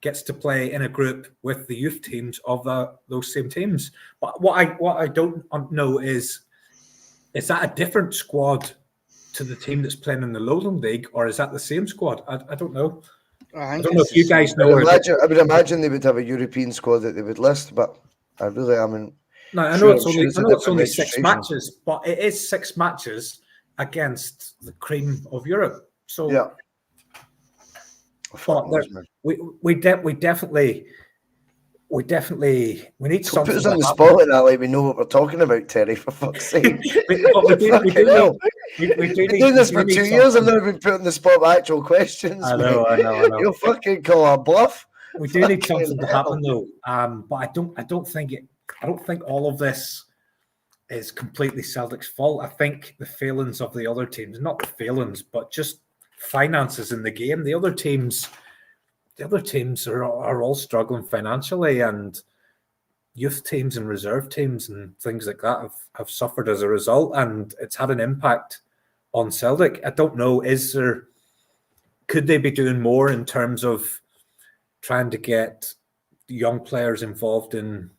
gets to play in a group with the youth teams of those same teams. But what I don't know is that a different squad to the team that's playing in the Lowland League, or is that the same squad? I don't know. I don't know if you guys know. I would imagine they would have a European squad that they would list, but I really haven't. No, I know it's only 6 matches, but it is 6 matches against the cream of Europe. So yeah, we definitely need something. Put us on the spot like that, like we know what we're talking about, Terry. For fuck's sake, we do We've been doing this for 2 years. I've never been put on the spot with actual questions. I know. You'll fucking call a bluff. We do need something to happen though. But I don't think all of this is completely Celtic's fault. I think the failings of the other teams, not the failings, but just finances in the game. The other teams are all struggling financially, and youth teams and reserve teams and things like that have suffered as a result, and it's had an impact on Celtic. I don't know, could they be doing more in terms of trying to get young players involved in,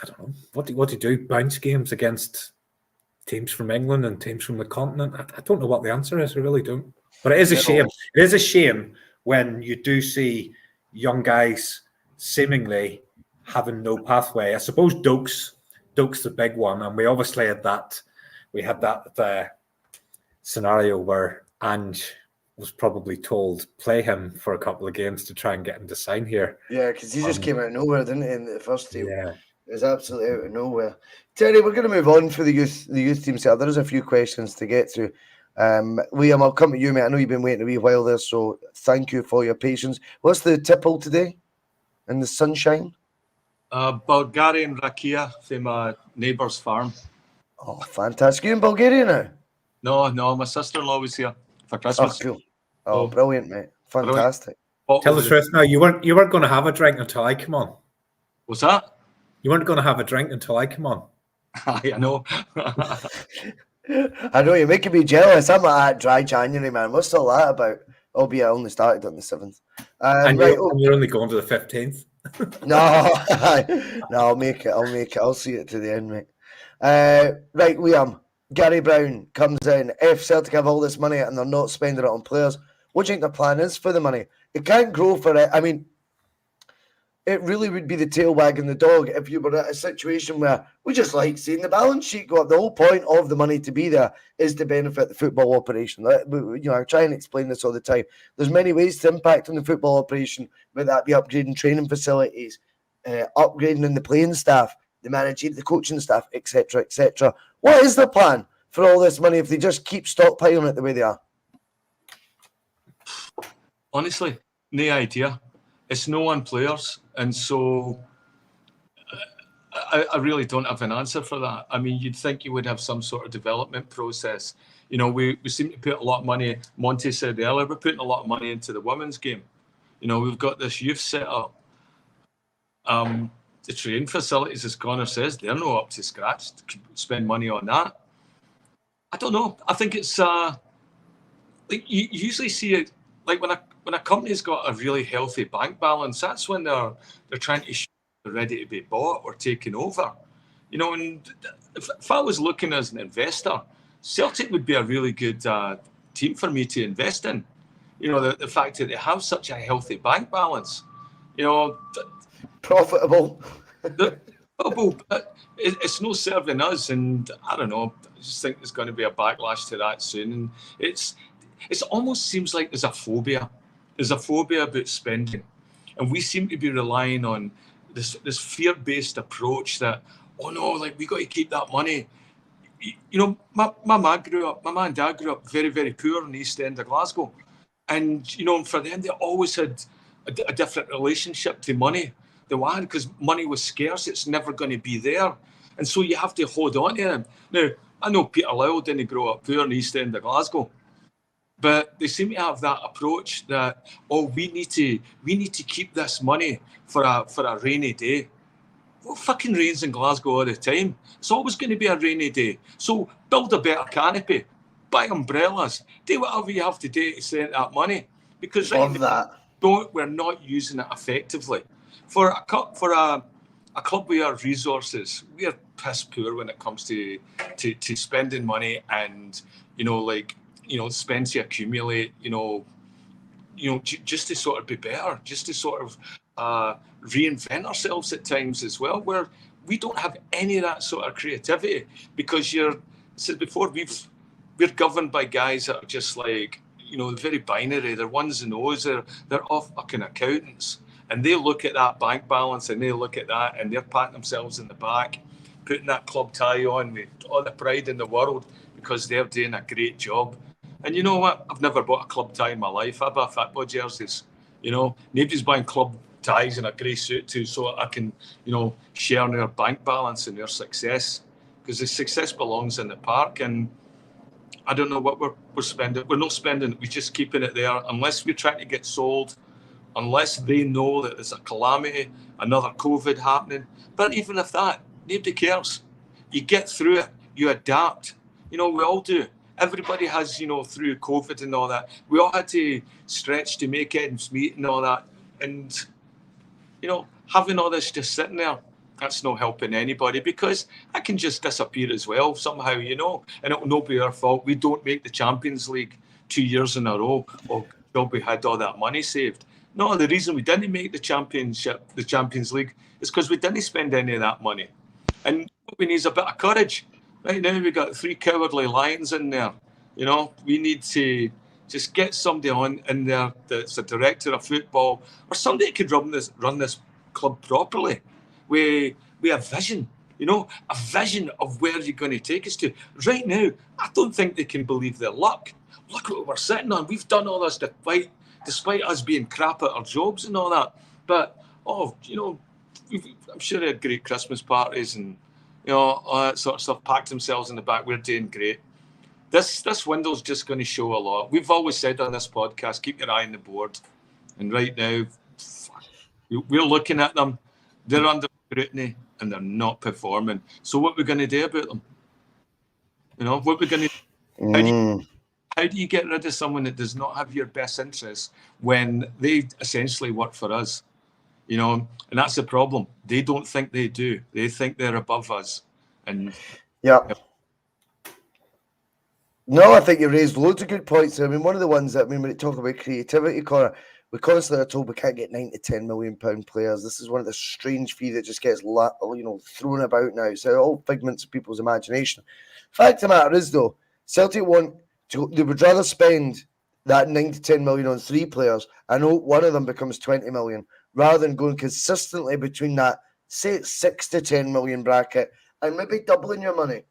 I don't know, what do you do, bounce games against teams from England and teams from the continent? I don't know what the answer is, I really don't. But it is a shame. It is a shame when you do see young guys seemingly having no pathway. I suppose Doak's the big one, and we obviously had that. We had that scenario where Ange was probably told play him for a couple of games to try and get him to sign here. Yeah, because he just came out of nowhere, didn't he? In the first team, yeah, it was absolutely out of nowhere. Terry, we're going to move on for the youth team. So there's a few questions to get through. Liam, I'll come to you, mate. I know you've been waiting a wee while there, so thank you for your patience. What's the tipple today in the sunshine? Bulgarian rakia from my neighbour's farm. Oh, fantastic. You in Bulgaria now? No, my sister-in-law was here for Christmas. Oh, cool. Oh, brilliant, mate. Fantastic. Brilliant. Tell the truth now. You weren't going to have a drink until I come on. What's that? You weren't going to have a drink until I come on. I know. I know, you're making me jealous. I'm like that dry January, man. What's all that about? Albeit I only started on the 7th. And you're only going to the 15th. No, I'll make it. I'll see it to the end, mate. Right, Liam. Gary Brown comes in. If Celtic have all this money and they're not spending it on players, what do you think the plan is for the money? It can't grow for it. I mean, it really would be the tail wagging the dog if you were at a situation where we just like seeing the balance sheet go up. The whole point of the money to be there is to benefit the football operation. I try and explain this all the time. There's many ways to impact on the football operation, whether that be upgrading training facilities, upgrading in the playing staff, the managing, the coaching staff, etc., etc. What is the plan for all this money if they just keep stockpiling it the way they are? Honestly, no idea. It's no on players, and so I really don't have an answer for that. I mean, you'd think you would have some sort of development process. You know, we seem to put a lot of money. Monty said earlier, we're putting a lot of money into the women's game. You know, we've got this youth set up. The training facilities, as Connor says, they're not up to scratch. Spend money on that. I don't know. I think it's like you usually see it like when a company's got a really healthy bank balance. That's when they're trying to show they're ready to be bought or taken over. You know, and if I was looking as an investor, Celtic would be a really good team for me to invest in. You know, the fact that they have such a healthy bank balance. You know, profitable. It's no serving us, and I don't know. I just think there's going to be a backlash to that soon, and it almost seems like there's a phobia. There's a phobia about spending, and we seem to be relying on this fear-based approach that, oh no, like we got to keep that money. You know, my mum and dad grew up very, very poor in the East End of Glasgow. And, you know, for them, they always had a different relationship to money. They had, because money was scarce. It's never going to be there. And so you have to hold on to them. Now, I know Peter Liel didn't grow up poor in the East End of Glasgow. But they seem to have that approach that, oh, we need to keep this money for a rainy day. Well, fucking rains in Glasgow all the time. It's always going to be a rainy day. So build a better canopy, buy umbrellas, do whatever you have to do to send that money. Because we're not using it effectively. For a club with our resources, we are piss poor when it comes to spending money and, you know, like, you know, spend to accumulate, you know, just to sort of be better, just to sort of reinvent ourselves at times as well, where we don't have any of that sort of creativity, because I said before, we're governed by guys that are just like, you know, very binary. They're ones and O's. They're all fucking accountants, and they look at that bank balance and they look at that and they're patting themselves in the back, putting that club tie on with all the pride in the world because they're doing a great job. And you know what? I've never bought a club tie in my life. I buy football jerseys. You know, nobody's buying club ties in a grey suit too, so I can, you know, share their bank balance and their success, because the success belongs in the park. And I don't know what we're spending. We're not spending it. We're just keeping it there, unless we're trying to get sold, unless they know that there's a calamity, another COVID happening. But even if that, nobody cares. You get through it. You adapt. You know, we all do. Everybody has, you know, through COVID and all that, we all had to stretch to make ends meet and all that. And, you know, having all this just sitting there, that's not helping anybody, because I can just disappear as well somehow, you know, and it'll not be our fault. We don't make the Champions League 2 years in a row. Oh, God, we had all that money saved. No, the reason we didn't make the Champions League, is because we didn't spend any of that money. And what we need is a bit of courage. Right now, we've got 3 cowardly lions in there. You know, we need to just get somebody on in there that's a director of football, or somebody that could run this club properly, with a vision, you know, a vision of where you're going to take us to. Right now, I don't think they can believe their luck. Look what we're sitting on. We've done all this despite us being crap at our jobs and all that. But, you know, I'm sure they had great Christmas parties and, you know, all that sort of stuff, packed themselves in the back. We're doing great. This window's just going to show a lot. We've always said on this podcast, keep your eye on the board. And right now, we're looking at them. They're under scrutiny and they're not performing. So what are we going to do about them? You know, what we're going to how do you get rid of someone that does not have your best interests when they essentially work for us? You know, and that's the problem. They don't think they do. They think they're above us. And yeah. No, I think you raised loads of good points. I mean, one of the ones that, I mean, when you talk about creativity, Connor, we constantly are told we can't get £9 to £10 million players. This is one of the strange fees that just gets, you know, thrown about now. So all figments of people's imagination. Fact of the matter is, though, Celtic they would rather spend that £9 to £10 million on 3 players and hope one of them becomes 20 million, rather than going consistently between that, say, 6 to 10 million bracket and maybe doubling your money.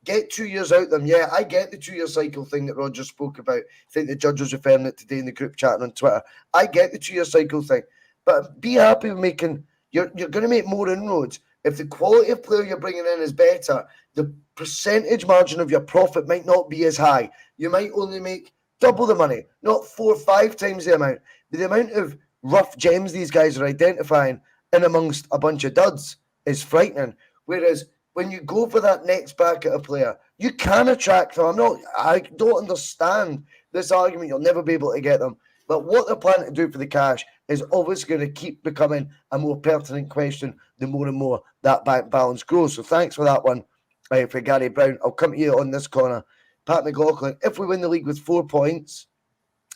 Get 2 years out of them. Yeah, I get the 2-year cycle thing that Roger spoke about. I think the judge was referring it today in the group chat on Twitter. I get the 2-year cycle thing. But be happy with making... You're going to make more inroads. If the quality of player you're bringing in is better, the percentage margin of your profit might not be as high. You might only make double the money, not 4 or 5 times the amount. But the amount of rough gems these guys are identifying in amongst a bunch of duds is frightening. Whereas when you go for that next bracket of player, you can attract them. I don't understand this argument. You'll never be able to get them. But what they're planning to do for the cash is obviously going to keep becoming a more pertinent question the more and more that bank balance grows. So thanks for that one, for Gary Brown. I'll come to you on this corner. Pat McLaughlin, if we win the league with 4 points,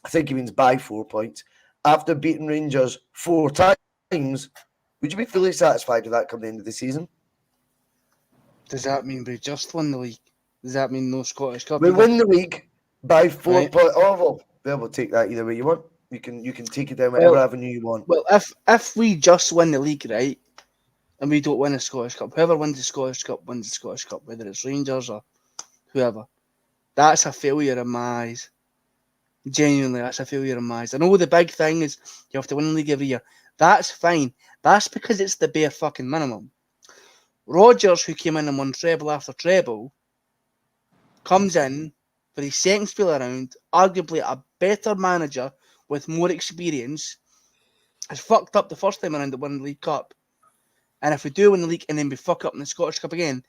I think he means by 4 points, after beating Rangers 4 times, would you be fully satisfied with that come the end of the season? Does that mean we just won the league? Does that mean no Scottish Cup? We win the league by 4 points. Oh, we'll take that either way you want. You can take it down whatever avenue you want. Well, if we just win the league, right, and we don't win a Scottish Cup. Whoever wins the Scottish Cup wins the Scottish Cup, whether it's Rangers or whoever. That's a failure in my eyes. Genuinely, that's a failure in my eyes. I know the big thing is you have to win the league every year. That's fine. That's because it's the bare fucking minimum. Rodgers, who came in and won treble after treble, comes in for his second spell around, arguably a better manager with more experience, has fucked up the first time around that won the League Cup. And if we do win the league and then we fuck up in the Scottish Cup again,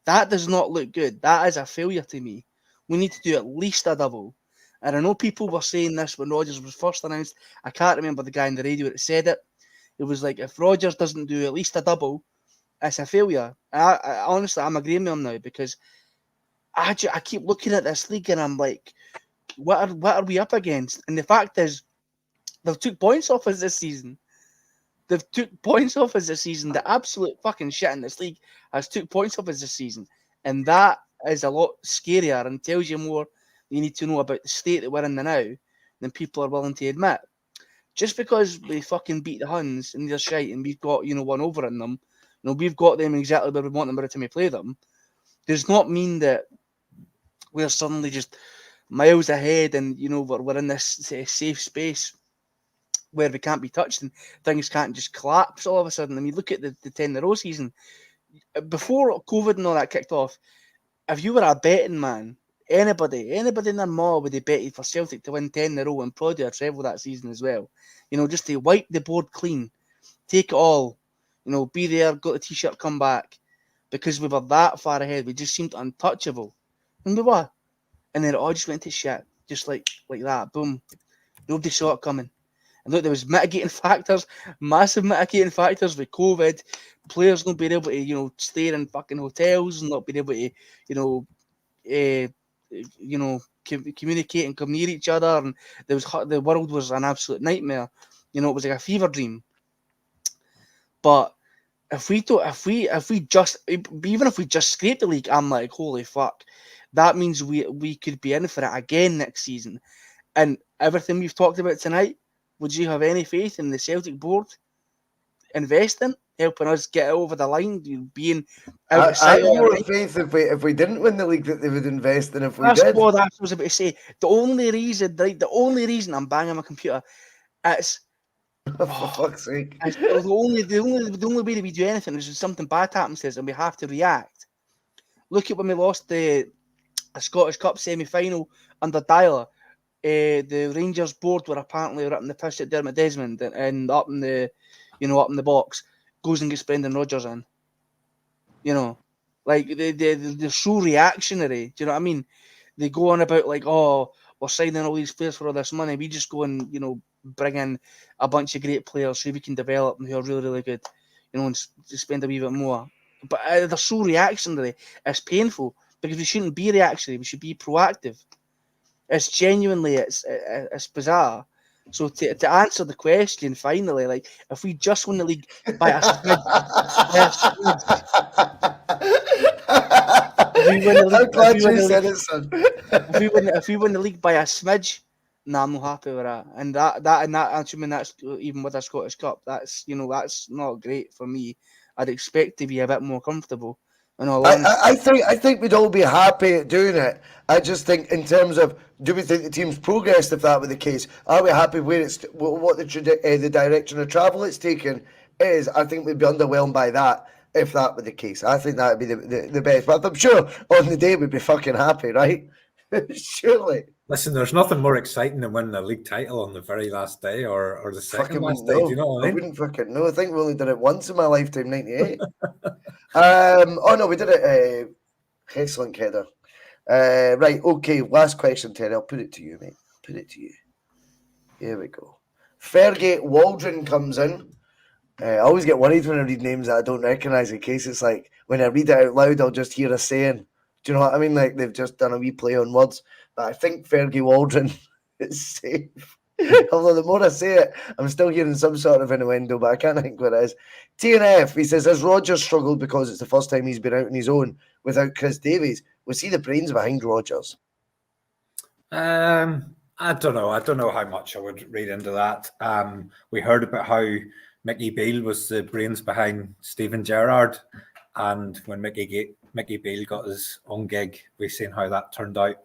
that does not look good. That is a failure to me. We need to do at least a double. And I know people were saying this when Rodgers was first announced. I can't remember the guy in the radio that said it. It was like, if Rodgers doesn't do at least a double, it's a failure. I honestly, I'm agreeing with him now because I keep looking at this league and I'm like, what are we up against? And the fact is, they've took points off us this season. The absolute fucking shit in this league has took points off us this season. And that is a lot scarier and tells you more you need to know about the state that we're in now than people are willing to admit. Just because we fucking beat the Huns and they're shite and we've got, one over in them, we've got them exactly where we want them by the time we play them, does not mean that we're suddenly just miles ahead and, we're in this safe space where we can't be touched and things can't just collapse all of a sudden. I mean, look at the 10 in a row season. Before COVID and all that kicked off, if you were a betting man, anybody in their mall would have betted for Celtic to win 10 in a row and probably a treble that season as well. Just to wipe the board clean, take it all, be there, got the t-shirt, come back. Because we were that far ahead, we just seemed untouchable. And we were. And then it all just went to shit. Just like that. Boom. Nobody saw it coming. And look, there was mitigating factors, massive mitigating factors with COVID. Players not being able to, stay in fucking hotels and not being able to, communicate and come near each other. And the world was an absolute nightmare. It was like a fever dream. But if we just scrape the league, I'm like, holy fuck. That means we could be in for it again next season. And everything we've talked about tonight, would you have any faith in the Celtic board investing, helping us get over the line, being out of sight? I have more faith if we didn't win the league that they would invest than if we did. That's what I was about to say. The only reason I'm banging my computer, it's for fuck's sake. the only way that we do anything is when something bad happens to us and we have to react. Look at when we lost a Scottish Cup semi-final under Dyler. The Rangers board were apparently ripping the piss at Dermot Desmond and up in the box goes and gets Brendan Rodgers in. Like they're so reactionary. Do you know what I mean? They go on about like, oh, we're signing all these players for all this money. We just go and bring in a bunch of great players who we can develop and who are really, really good. And spend a wee bit more. But they're so reactionary. It's painful because we shouldn't be reactionary. We should be proactive. It's genuinely, it's bizarre. So to answer the question, finally, like if we just win the league by a smidge, if we win the league by a smidge, nah, I'm not happy with that. And that assuming that's even with a Scottish Cup, that's that's not great for me. I'd expect to be a bit more comfortable. I think we'd all be happy at doing it. I just think in terms of, do we think the team's progressed if that were the case? Are we happy where it's what the direction of travel it's taken is? I think we'd be underwhelmed by that if that were the case. I think that would be the best. But I'm sure on the day we'd be fucking happy, right? Surely. Listen, there's nothing more exciting than winning a league title on the very last day or the second last day. Do you know what I mean? I wouldn't fucking know. I think we only did it once in my lifetime, 98. Oh no, we did it. Excellent, Heather. Right, okay. Last question, Terry. I'll put it to you, mate. Put it to you. Here we go. Fergie Waldron comes in. I always get worried when I read names that I don't recognise in case it's like when I read it out loud, I'll just hear a saying. Do you know what I mean? Like they've just done a wee play on words. But I think Fergie Waldron is safe. Although the more I say it, I'm still hearing some sort of innuendo, but I can't think what it is. T.N.F, he says, has Rodgers struggled because it's the first time he's been out on his own without Chris Davies? Was he the brains behind Rodgers? I don't know. I don't know how much I would read into that. We heard about how Mickey Beale was the brains behind Steven Gerrard, and when Mickey Beale got his own gig, we've seen how that turned out.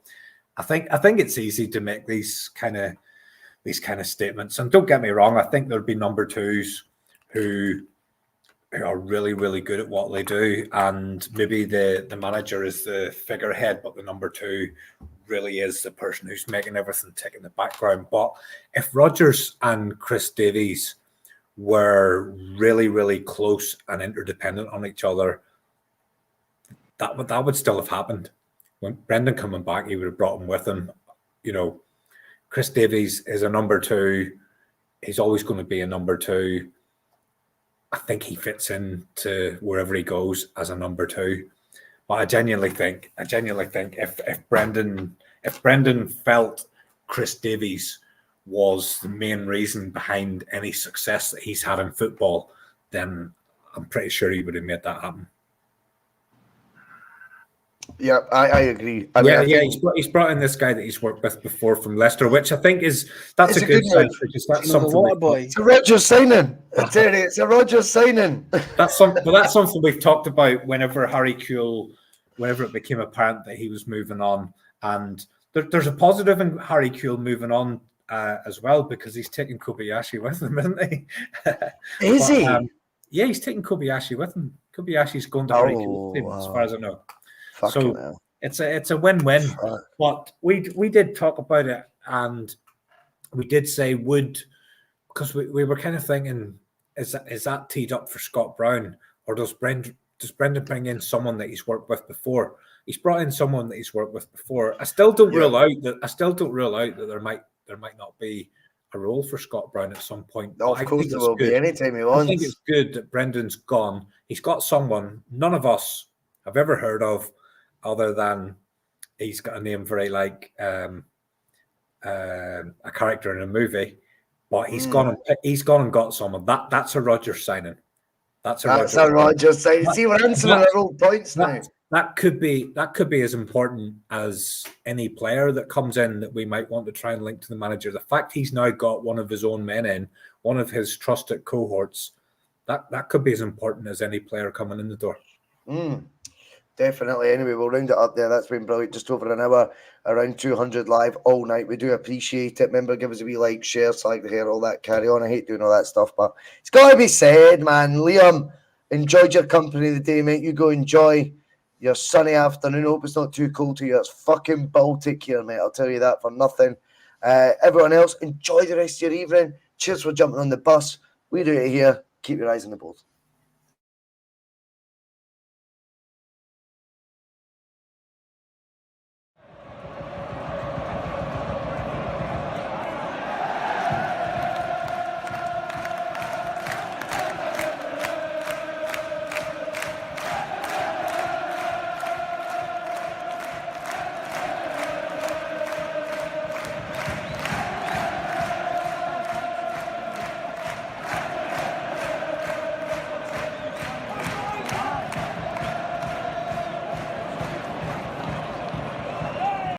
I think it's easy to make these kind of statements, and don't get me wrong, I think there'll be number twos who are really, really good at what they do, and maybe the manager is the figurehead, but the number two really is the person who's making everything tick in the background. But if Rodgers and Chris Davies were really, really close and interdependent on each other, that would still have happened. When Brendan coming back, he would have brought him with him. Chris Davies is a number two. He's always going to be a number two. I think he fits into wherever he goes as a number two. But I genuinely think if Brendan felt Chris Davies was the main reason behind any success that he's had in football, then I'm pretty sure he would have made that happen. Yeah, I agree. He's brought in this guy that he's worked with before from Leicester, which I think that's a good sign, because that's something. It's a Rodgers signing. It's a Rodgers signing. That's something we've talked about whenever it became apparent that he was moving on, and there's a positive in Harry Kewell moving on as well, because he's taking Kobayashi with him, isn't he? Is he? Yeah, he's taking Kobayashi with him. Kobayashi's going to Harry Kewell, as far as I know. So it's a win-win. But we did talk about it, and we did say because we were kind of thinking, is that teed up for Scott Brown, or does Brendan bring in someone that he's worked with before? He's brought in someone that he's worked with before. I still don't rule out that there might not be a role for Scott Brown at some point. No, of course there will be anytime he wants. I think it's good that Brendan's gone. He's got someone none of us have ever heard of, other than he's got a name very like a character in a movie. But he's gone and got someone. That's a Rodgers signing. That's a Rodgers signing. See, we're answering our own points now. That could be as important as any player that comes in that we might want to try and link to the manager. The fact he's now got one of his own men in, one of his trusted cohorts, that could be as important as any player coming in the door. Definitely. Anyway, we'll round it up there. That's been brilliant. Just over an hour, around 200 live all night. We do appreciate it. Remember, give us a wee like, share, select the hair, all that carry on. I hate doing all that stuff, but it's got to be said, man. Liam, enjoyed your company today, mate. You go enjoy your sunny afternoon. Hope it's not too cold to you. It's fucking Baltic here, mate. I'll tell you that for nothing. Everyone else, enjoy the rest of your evening. Cheers for jumping on the bus. We do it here. Keep your eyes on the ball.